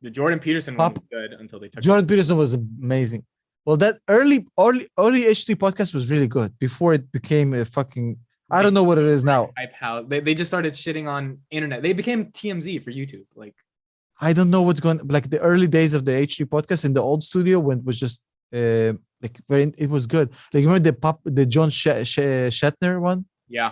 The Jordan Peterson one was good until they took Jordan Peterson was amazing. Well, that early H3 podcast was really good before it became a fucking I don't know what it is now. Hype how they just started shitting on internet. They became TMZ for YouTube. Like, I don't know what's going. Like the early days of the H3 podcast in the old studio when it was just like very. It was good. Like remember the John Shatner one. yeah.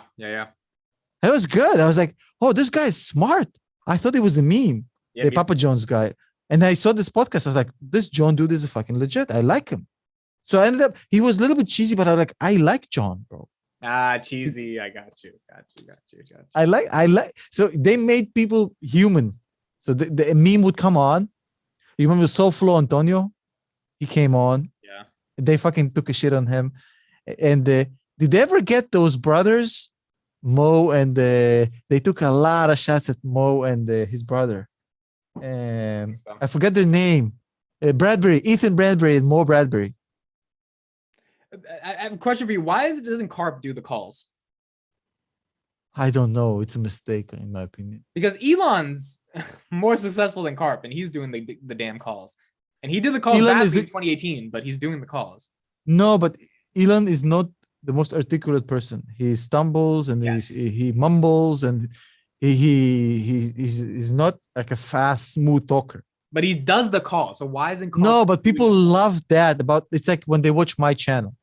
That was good. I was like, oh, this guy is smart. I thought it was a meme. Yeah, The Papa John's guy. And I saw this podcast. I was like, this John dude is a fucking legit. I like him. So I ended up, he was a little bit cheesy, but I was like, I like John, bro. cheesy. I got you. I like. So they made people human. So the meme would come on. You remember Soulflow Antonio? He came on. Yeah. They fucking took a shit on him. And did they ever get those brothers, Mo and they took a lot of shots at Mo and his brother. I forget their name. Bradbury, Ethan Bradbury, and Mo Bradbury. I have a question for you. Why doesn't Carp do the calls? I don't know. It's a mistake, in my opinion. Because Elon's more successful than Carp, and he's doing the damn calls. And he did the calls Elon back is in 2018, but he's doing the calls. No, but Elon is not the most articulate person. He stumbles and Yes. he mumbles and he's not like a fast, smooth talker. But he does the call. So why isn't Carp No, but doing people the call? love that about. It's like when they watch my channel.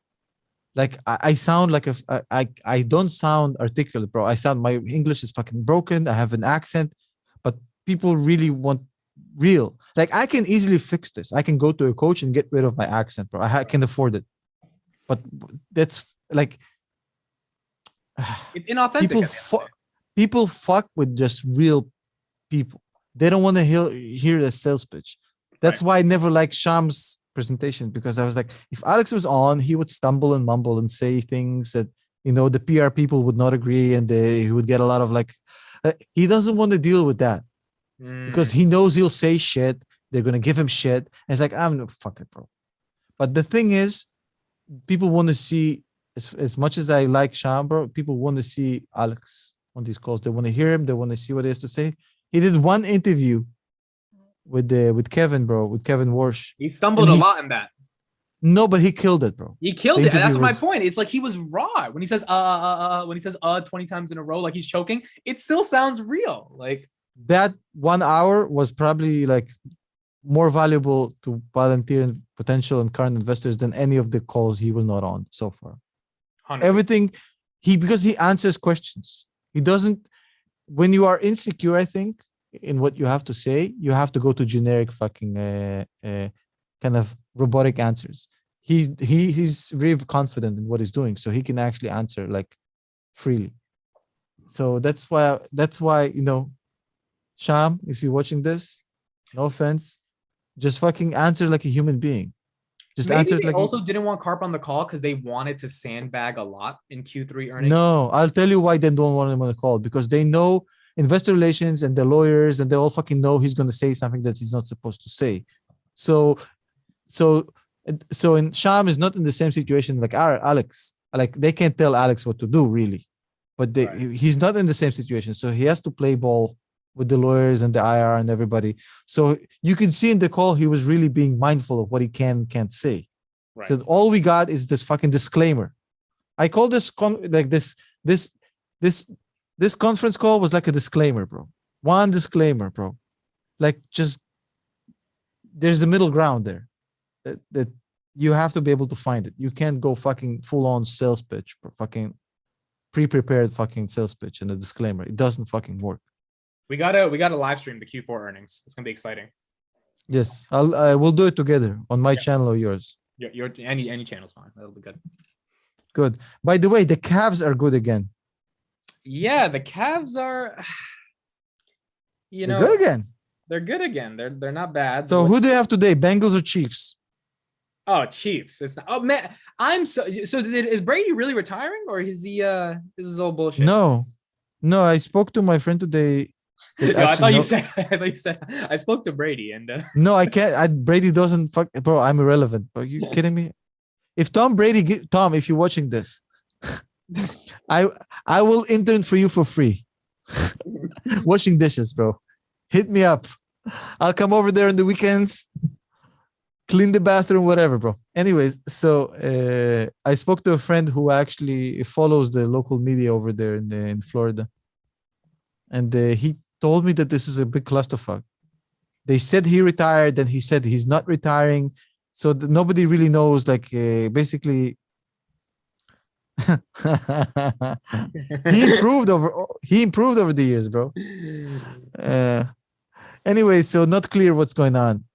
Like I sound like I don't sound articulate, bro. My English is fucking broken. I have an accent, but people really want real. Like I can easily fix this. I can go to a coach and get rid of my accent, bro. I can afford it. But that's like It's inauthentic. people at the end of the day. people fuck with just real people. They don't want to hear a sales pitch. That's why I never liked Sham's presentation, because I was like, if Alex was on, he would stumble and mumble and say things that the PR people would not agree, and he would get a lot of like. He doesn't want to deal with that because he knows he'll say shit. They're gonna give him shit. And it's like, I'm no fuck it, bro. But the thing is, people want to see as much as I like Sham, bro. People want to see Alex on these calls. They want to hear him. They want to see what he has to say. He did one interview with Kevin, bro, with Kevin Warsh. He stumbled a lot in that. No, but he killed it, bro. He killed The it. And that's interview my was- point. It's like he was raw when he says 20 times in a row, like he's choking. It still sounds real. Like That 1 hour was probably like more valuable to Palantir and potential and current investors than any of the calls he was not on so far. 100%. Everything because he answers questions. He doesn't. When you are insecure, I think in what you have to say, you have to go to generic fucking kind of robotic answers. He's very confident in what he's doing, so he can actually answer like freely. So that's why Sham, if you're watching this, no offense, just fucking answer like a human being. Just maybe answer they like also didn't want Carp on the call because they wanted to sandbag a lot in Q3 earnings. No, I'll tell you why they don't want him on the call, because they know investor relations and the lawyers, and they all fucking know he's going to say something that he's not supposed to say. So in Sham is not in the same situation like Alex. Like they can't tell Alex what to do really, but he's not in the same situation. So he has to play ball with the lawyers and the IR and everybody. So you can see in the call he was really being mindful of what he can't say. Right. So all we got is this fucking disclaimer. I call this this conference call was like a disclaimer, bro. One disclaimer, bro. Like just there's a middle ground there that you have to be able to find it. You can't go fucking full on sales pitch, fucking pre-prepared fucking sales pitch and a disclaimer. It doesn't fucking work. We gotta live stream the Q4 earnings. It's gonna be exciting. Yes, we'll do it together on my channel or yours. Your any channel's fine. That'll be good. Good. By the way, the Cavs are good again. Yeah, the Cavs are. They're good again. They're good again. They're not bad. So who do they have today? Bengals or Chiefs? Oh, Chiefs. It's not. Oh man, is Brady really retiring, or is he? This is all bullshit. No, I spoke to my friend today. No, I thought you said. I spoke to Brady, and No, I can't. Brady doesn't fuck, bro. I'm irrelevant. Are you kidding me? If Tom Brady, Tom, if you're watching this, I will intern for you for free. Washing dishes, bro. Hit me up. I'll come over there on the weekends, clean the bathroom, whatever, bro. Anyways, so I spoke to a friend who actually follows the local media over there in Florida, and he told me that this is a big clusterfuck. They said he retired, then he said he's not retiring, so nobody really knows. Like basically, he improved over the years, bro. Uh, anyway, so not clear what's going on.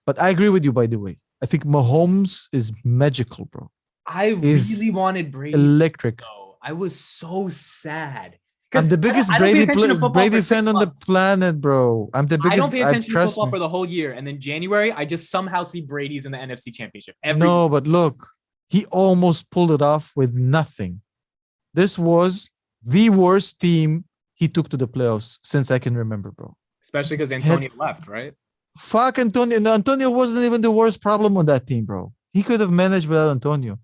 But I agree with you, by the way. I think Mahomes is magical, bro. I Is really wanted Brady. electric. No, I was so sad. I'm the biggest Brady fan on the planet, bro. I'm the biggest. I don't pay attention to trust football me. for the whole year, and then January, I just somehow see Brady's in the NFC Championship. No, but look, he almost pulled it off with nothing. This was the worst team he took to the playoffs since I can remember, bro. Especially because Antonio left, right? Fuck Antonio. No, Antonio wasn't even the worst problem on that team, bro. He could have managed without Antonio,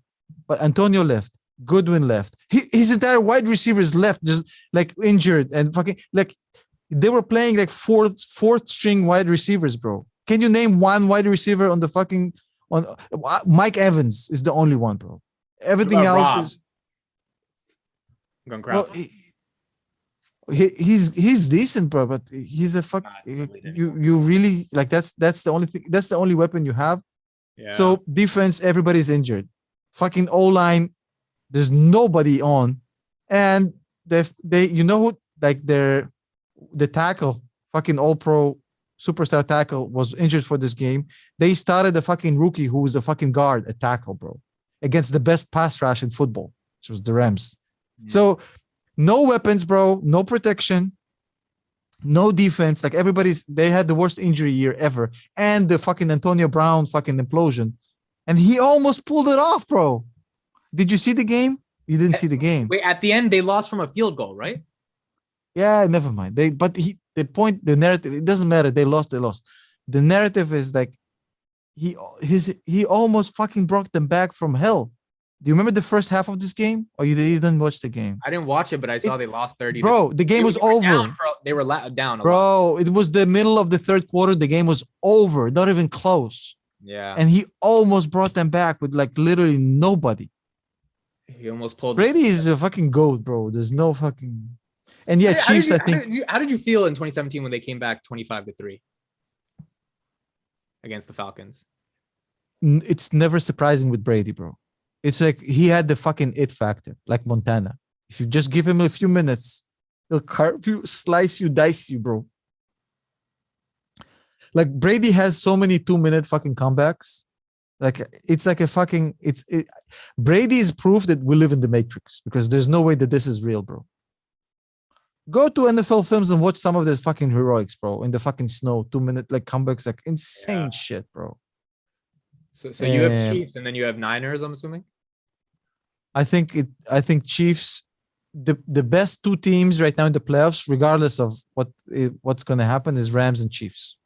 but Antonio left. Goodwin left. His entire wide receivers left, just like injured and fucking like they were playing like fourth string wide receivers, bro. Can you name one wide receiver on the fucking on Mike Evans is the only one, bro. Everything else Rob? is Going well, he's decent, bro, but he's a fuck. You really like that's the only thing. That's the only weapon you have. Yeah. So defense, everybody's injured. Fucking O-line, there's nobody on, and they you know who like the tackle, fucking all-pro superstar tackle was injured for this game. They started a fucking rookie who was a fucking guard, a tackle, bro, against the best pass rush in football, which was the Rams. So no weapons, bro, no protection, no defense. Like they had the worst injury year ever, and the fucking Antonio Brown fucking implosion, and he almost pulled it off, bro. Did you see the game? You didn't see the game. Wait, at the end they lost from a field goal, right? Yeah, never mind. The narrative, it doesn't matter. They lost. The narrative is like he almost fucking brought them back from hell. Do you remember the first half of this game? Or you didn't watch the game? I didn't watch it, but I saw they lost 30. Bro, the game was over. They were down. Bro, it was the middle of the third quarter. The game was over. Not even close. Yeah. And he almost brought them back with like literally nobody. He almost pulled. Brady is a fucking goat, bro. There's no fucking. And yeah, Chiefs. I think. How did you feel in 2017 when they came back 25-3 against the Falcons? It's never surprising with Brady, bro. It's like he had the fucking it factor, like Montana. If you just give him a few minutes, he'll carve you, slice you, dice you, bro. Like Brady has so many 2-minute fucking comebacks. Like it's like a fucking Brady is proof that we live in the Matrix because there's no way that this is real, bro. Go to NFL films and watch some of this fucking heroics, bro. In the fucking snow, 2-minute like comebacks, like insane shit, bro. So you have Chiefs and then you have Niners, I'm assuming. I think Chiefs, the best two teams right now in the playoffs, regardless of what's going to happen, is Rams and Chiefs.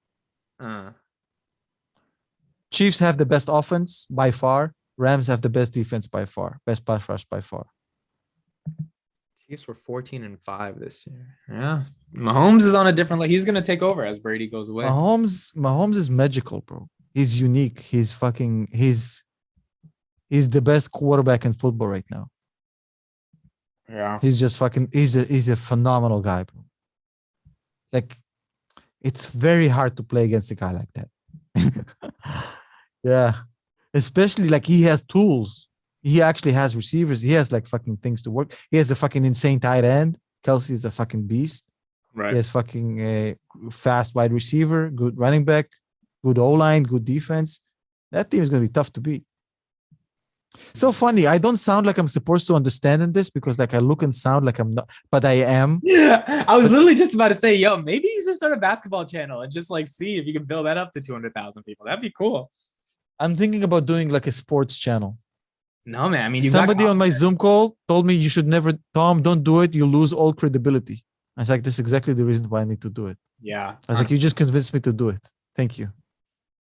Chiefs have the best offense by far. Rams have the best defense by far. Best pass rush by far. Chiefs were 14-5 this year. Yeah, Mahomes is on a different level. He's gonna take over as Brady goes away. Mahomes is magical, bro. He's unique. He's the best quarterback in football right now. Yeah, he's just fucking. He's a phenomenal guy, bro. Like, it's very hard to play against a guy like that. Yeah, especially like he has tools. He actually has receivers. He has like fucking things to work. He has a fucking insane tight end. Kelsey is a fucking beast. Right. He has fucking fast wide receiver, good running back, good O-line, good defense. That team is going to be tough to beat. So funny. I don't sound like I'm supposed to understand in this because like I look and sound like I'm not, but I am. Yeah, I was literally just about to say, yo, maybe you should start a basketball channel and just like see if you can build that up to 200,000 people. That'd be cool. I'm thinking about doing like a sports channel. No, man. I mean, somebody on my Zoom call told me you should never, Tom, don't do it. You lose all credibility. I was like, this is exactly the reason why I need to do it. Yeah. I was like, you just convinced me to do it. Thank you.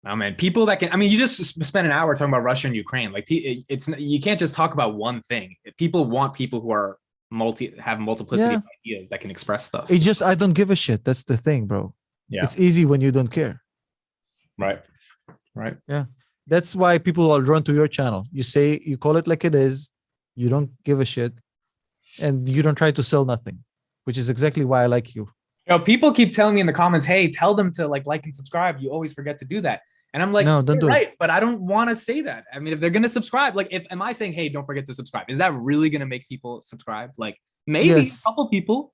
Oh man, people that can, I mean, you just spent an hour talking about Russia and Ukraine. Like you can't just talk about one thing. People want people who are have multiplicity of ideas that can express stuff. It just, I don't give a shit. That's the thing, bro. Yeah. It's easy when you don't care. Right. Right. Yeah. That's why people will run to your channel. You call it like it is. You don't give a shit, and you don't try to sell nothing, which is exactly why I like you. People keep telling me in the comments, "Hey, tell them to like and subscribe." You always forget to do that, and I'm like, No, don't "You're do it. right," but I don't want to say that. I mean, if they're gonna subscribe, like, if am I saying, "Hey, don't forget to subscribe"? Is that really gonna make people subscribe? Like, maybe a Yes, couple people,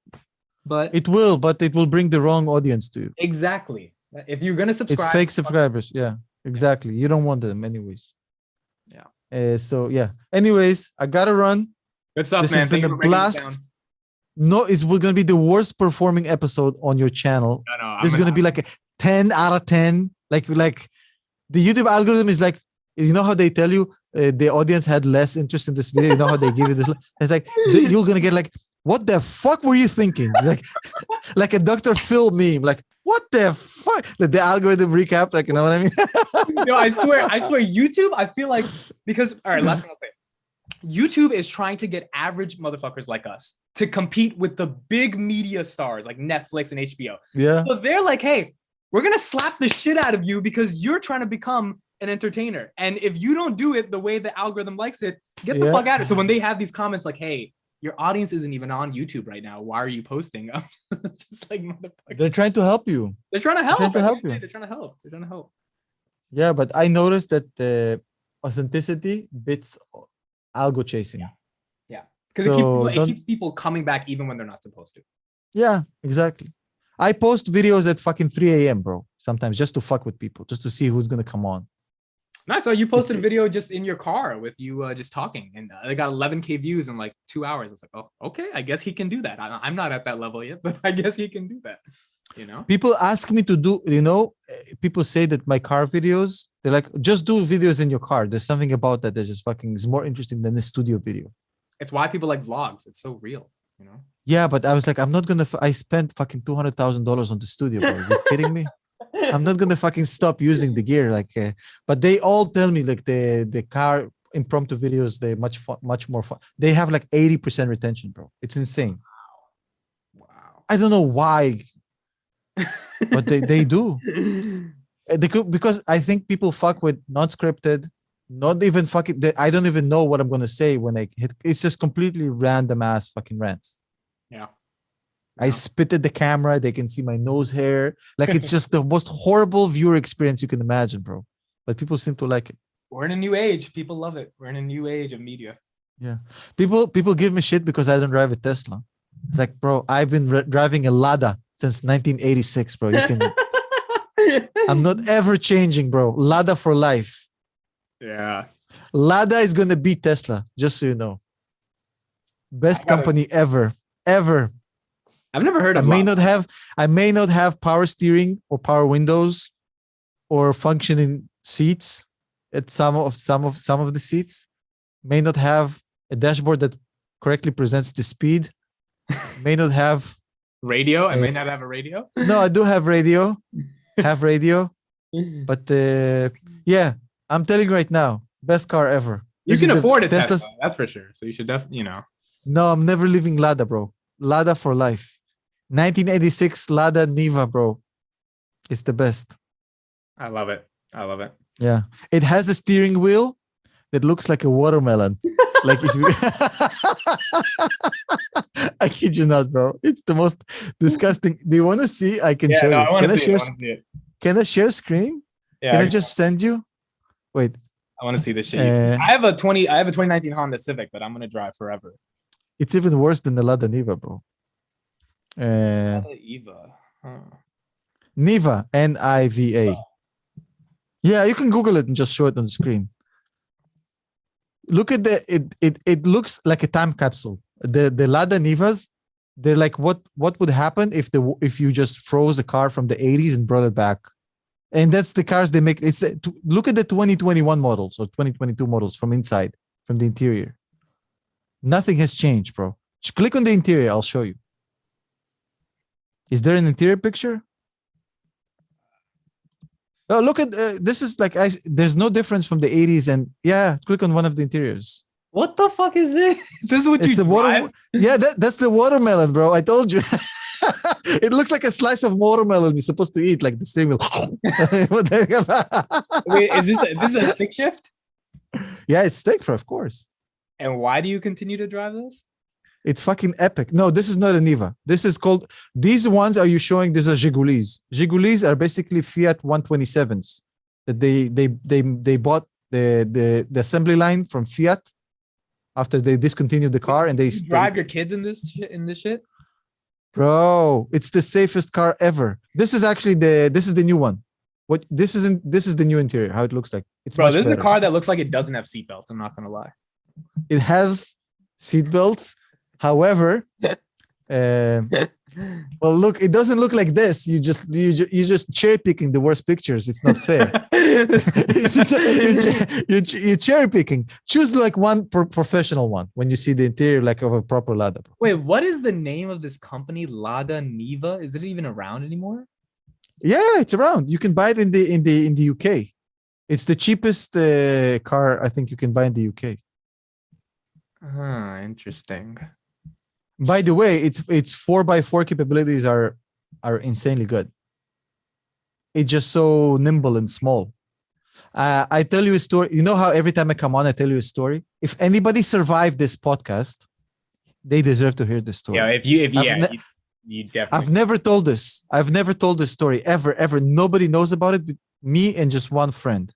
but it will, but it will bring the wrong audience to you. exactly. If you're gonna It's subscribe, fake subscribers. Yeah, exactly. You don't want them anyways. yeah. So yeah. Anyways, I gotta run. Good stuff, This man. has been Thank a you for breaking this blast. down. No, it's gonna be the worst performing episode on your channel. No, There's gonna be like a 10 out of 10. Like the YouTube algorithm is like, you know how they tell you the audience had less interest in this video. You know how they give you this? It's like you're gonna get like, what the fuck were you thinking? Like, like a Dr. Phil meme. Like, what the fuck? Like the algorithm recap. Like, you know what I mean? No, I swear, YouTube. I feel like because all right, last thing I'll say. YouTube is trying to get average motherfuckers like us to compete with the big media stars like Netflix and HBO. Yeah. So they're like, hey, we're gonna slap the shit out of you because you're trying to become an entertainer. And if you don't do it the way the algorithm likes it, get the fuck out of it. So when they have these comments like, hey, your audience isn't even on YouTube right now. Why are you posting? Just like motherfucker. They're trying to help you. They're trying to help. They're trying to help you. They're trying to help. They're trying to help. Yeah, but I noticed that the authenticity beats algo chasing. Yeah. Because So it keeps people coming back even when they're not supposed to. Yeah, exactly. I post videos at fucking 3 a.m., bro. Sometimes just to fuck with people, just to see who's gonna come on. Nice. So you posted a video just in your car with you just talking, and they got 11K views in like 2 hours. It's like, oh, okay. I guess he can do that. I'm not at that level yet, but I guess he can do that. You know, people ask me to do. People say that my car videos. They're like, just do videos in your car. There's something about that just fucking is more interesting than a studio video. it's why people like vlogs. It's so real. You know. Yeah, but I was like, I'm not gonna. I spent fucking $200,000 on the studio, bro. Are you kidding me? I'm not gonna fucking stop using the gear. Like, but they all tell me like the car impromptu videos, they're much more fun. They have like 80% retention, bro. It's insane. Wow. I don't know why, but they do. They could, because I think people fuck with not scripted, not even fucking. I don't even know what I'm gonna say when I hit. It's just completely random ass fucking rants. Yeah. I spit at the camera. They can see my nose hair. Like it's just the most horrible viewer experience you can imagine, bro. But people seem to like it. We're in a new age. People love it. We're in a new age of media. Yeah. People give me shit because I don't drive a Tesla. It's like, bro, I've been driving a Lada since 1986, bro. You can. I'm not ever changing, bro. Lada for life. Yeah. Lada is gonna beat Tesla, just so you know. Best company ever. I've never heard of. I may not have power steering or power windows or functioning seats at some of the seats. May not have a dashboard that correctly presents the speed. May not have radio. I may not have a radio. No, I do have radio. Have radio. But yeah, I'm telling you right now, best car ever. You can afford a Tesla, that's for sure. So you should definitely, No, I'm never leaving Lada, bro. Lada for life. 1986 Lada Niva, bro. It's the best. I love it. Yeah. It has a steering wheel that looks like a watermelon. Like if you I kid you not, bro. It's the most disgusting. Do you want to see? I can show you. I want to see it. Can I share screen? Yeah. Can I just send you? Wait. I want to see this shit. I have a 2019 Honda Civic that I'm gonna drive forever. It's even worse than the Lada Niva, bro. Lada Eva. Huh. Niva, Niva. Yeah, you can Google it and just show it on the screen. Look at it looks like a time capsule. The Lada Nivas, they're like what would happen if you just froze a car from the 80s and brought it back. And that's the cars they make. It's look at the 2021 models or 2022 models from inside, from the interior. Nothing has changed, bro. Just click on the interior, I'll show you. Is there an interior picture? Oh, look at this is like there's no difference from the 80s and yeah, click on one of the interiors. What the fuck is this? This is what it's you drive? Yeah, that's the watermelon, bro. I told you. It looks like a slice of watermelon you're supposed to eat, like the steering wheel. Wait, is this a stick shift? Yeah, it's stick for, of course. And why do you continue to drive this? It's fucking epic. No, this is not a Niva. This is called. These ones are you showing? These are Zhigulis. Zhigulis are basically Fiat 127s that they bought the assembly line from Fiat after they discontinued the car, and they You drive your kids in this shit? Bro, it's the safest car ever. This is actually the new one. What this is the new interior, how it looks like. It's Bro, much this is a better. car that looks like it doesn't have seatbelts. I'm not gonna lie. It has seat belts. However, well, look, it doesn't look like this. You just cherry picking the worst pictures. It's not fair. You're cherry picking. Choose like one professional one when you see the interior like of a proper Lada. Wait, what is the name of this company? Lada Niva? Is it even around anymore? Yeah, it's around. You can buy it in the UK. It's the cheapest car I think you can buy in the UK. Interesting. By the way, its 4x4 capabilities are insanely good. It's just so nimble and small. I tell you a story. You know how every time I come on, I tell you a story. If anybody survived this podcast, they deserve to hear this story. Yeah, you definitely. I've never told this. I've never told this story ever. Nobody knows about it but me and just one friend.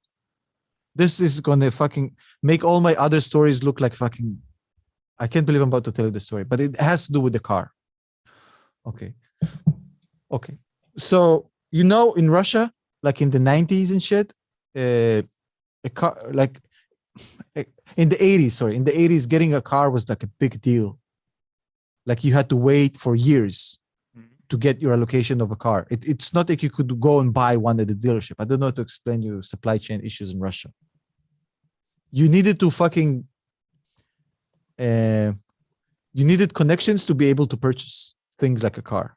This is gonna fucking make all my other stories look like fucking. I can't believe I'm about to tell you the story, but it has to do with the car. Okay. So in Russia, like in the 90s and shit, a car like in the 80s. Sorry, in the 80s, getting a car was like a big deal. Like you had to wait for years to get your allocation of a car. It's not like you could go and buy one at the dealership. I don't know how to explain you supply chain issues in Russia. You needed to fucking you needed connections to be able to purchase things like a car.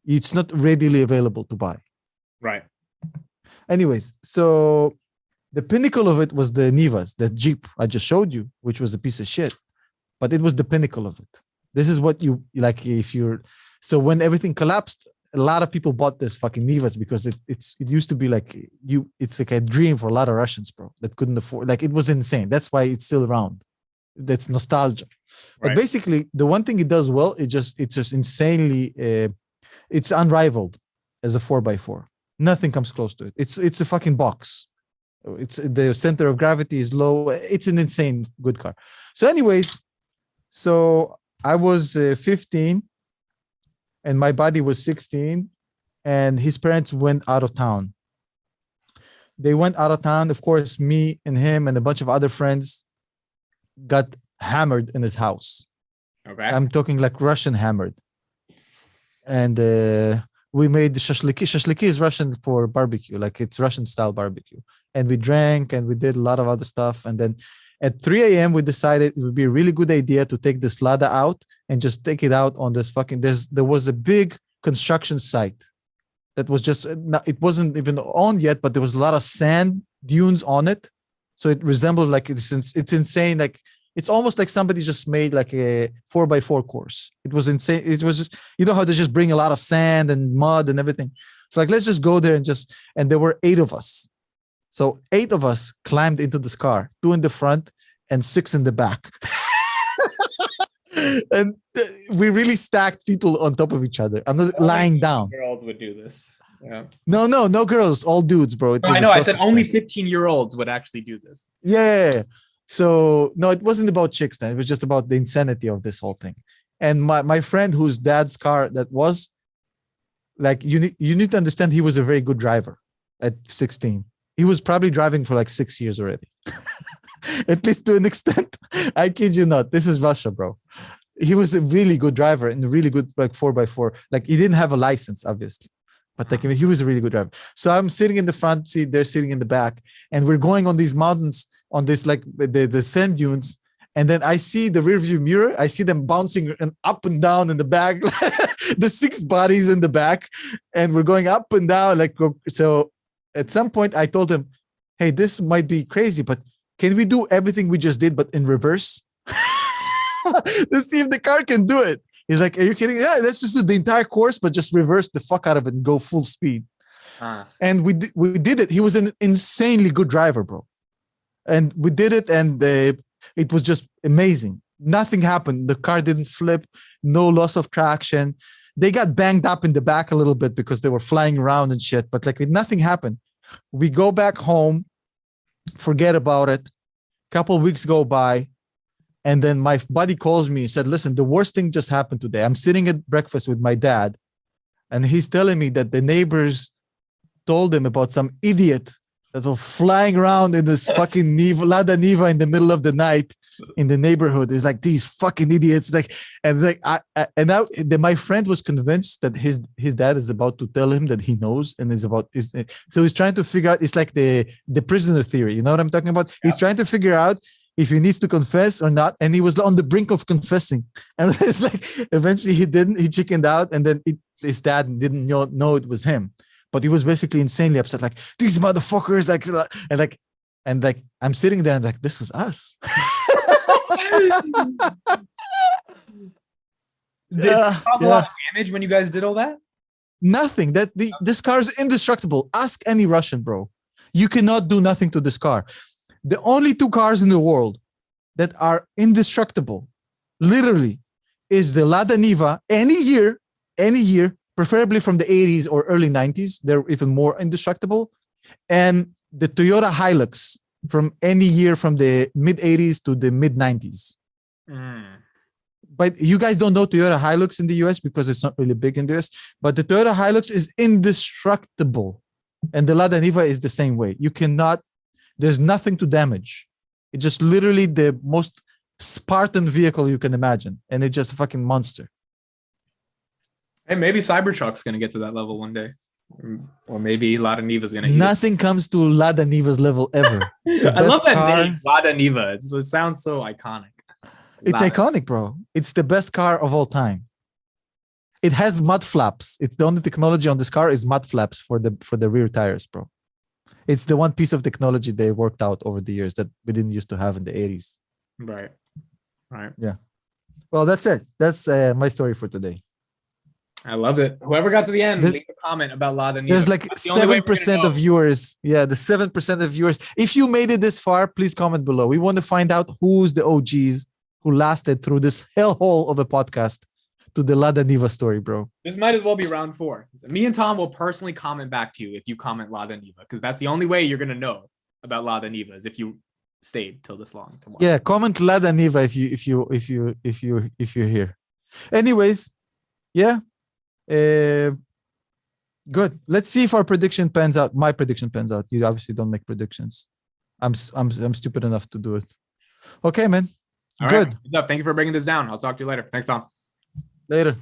It's not readily available to buy. Right. Anyways, so the pinnacle of it was the Nivas, the Jeep I just showed you, which was a piece of shit, but it was the pinnacle of it. This is what you like so when everything collapsed, a lot of people bought this fucking Nivas because it used to be like it's like a dream for a lot of Russians, bro, that couldn't afford. Like it was insane. That's why it's still around. That's nostalgia. But Right. basically, the one thing it does well, it's just insanely it's unrivaled as a 4x4. Nothing comes close to it. It's a fucking box. It's the center of gravity is low. It's an insane good car. So anyways, so I was 15 and my buddy was 16 and his parents went out of town. They went out of town. Of course, me and him and a bunch of other friends got hammered in his house. Okay. I'm talking like Russian hammered. And we made the shashliki. Shashliki is Russian for barbecue, like it's Russian style barbecue. And we drank and we did a lot of other stuff. And then at 3 a.m., we decided it would be a really good idea to take this Lada out and just take it out on this fucking. There was a big construction site that was just, it wasn't even on yet, but there was a lot of sand dunes on it. So it resembled like it's insane. Like it's almost like somebody just made like a 4x4 course. It was insane. It was just, you know how they just bring a lot of sand and mud and everything. So like, let's just go there and there were 8 of us. So 8 of us climbed into this car, 2 in the front and 6 in the back. And we really stacked people on top of each other. I'm not lying down. Girls would do this. Yeah. No girls, all dudes, bro. I know. I said only 15-year-olds would actually do this. Yeah. So no, it wasn't about chicks then. It was just about the insanity of this whole thing. And my friend whose dad's car that was, like, you need to understand he was a very good driver at 16. He was probably driving for like 6 years already. At least to an extent. I kid you not. This is Russia, bro. He was a really good driver and a really good like 4x4. Like he didn't have a license, obviously. But like he was a really good driver. So I'm sitting in the front seat, they're sitting in the back, and we're going on these mountains, on this like the sand dunes. And then I see the rearview mirror. I see them bouncing and up and down in the back, the 6 bodies in the back, and we're going up and down. Like so, at some point I told him, "Hey, this might be crazy, but can we do everything we just did, but in reverse, to see if the car can do it?" He's like, are you kidding? Yeah, let's just do the entire course, but just reverse the fuck out of it and go full speed. And we did it. He was an insanely good driver, bro. And we did it, and it was just amazing. Nothing happened. The car didn't flip, no loss of traction. They got banged up in the back a little bit because they were flying around and shit, but like nothing happened. We go back home, forget about it. Couple of weeks go by, and then my buddy calls me and said, listen, the worst thing just happened today. I'm sitting at breakfast with my dad, and he's telling me that the neighbors told him about some idiot that was flying around in this fucking Lada Niva in the middle of the night in the neighborhood. It's like these fucking idiots. My friend was convinced that his dad is about to tell him that he knows and so he's trying to figure out. It's like the prisoner theory. You know what I'm talking about? Yeah. He's trying to figure out if he needs to confess or not, and he was on the brink of confessing. And it's like eventually he didn't. He chickened out, and then his dad didn't know it was him. But he was basically insanely upset, like these motherfuckers, and I'm sitting there and like this was us. Did it cause a lot of damage when you guys did all that? Nothing. This car is indestructible. Ask any Russian, bro. You cannot do nothing to this car. The only two cars in the world that are indestructible, literally, is the Lada Niva. Any year, preferably from the 80s or early 90s, they're even more indestructible. And the Toyota Hilux from any year from the mid 80s to the mid 90s. But you guys don't know Toyota Hilux in the US because it's not really big in the US. But the Toyota Hilux is indestructible. And the Lada Niva is the same way. There's nothing to damage. It's just literally the most Spartan vehicle you can imagine. And it's just a fucking monster. Hey, maybe Cybertruck's going to get to that level one day. Or maybe Lada Niva's going to. Nothing comes to Lada Niva's level ever. I love that name, Lada Niva. It sounds so iconic. It's iconic, bro. It's the best car of all time. It has mud flaps. It's the only technology on this car is mud flaps for the rear tires, bro. It's the one piece of technology they worked out over the years that we didn't used to have in the 80s. Right. Yeah. Well, that's it. That's my story for today. I loved it. Whoever got to the end, leave a comment about Lada Niva. There's like 7% of viewers. Yeah, the 7% of viewers. If you made it this far, please comment below. We want to find out who's the OGs who lasted through this hellhole of a podcast to the Lada Niva story, bro. This might as well be round 4. Me and Tom will personally comment back to you if you comment Lada Niva, because that's the only way you're gonna know about Lada Niva is if you stayed till this long to watch. Yeah, comment Lada Niva if you're here. Anyways, yeah. Good. Let's see if our prediction pans out. My prediction pans out. You obviously don't make predictions. I'm stupid enough to do it. Okay, man. All good. Right. Good stuff. Thank you for breaking this down. I'll talk to you later. Thanks, Tom. Later.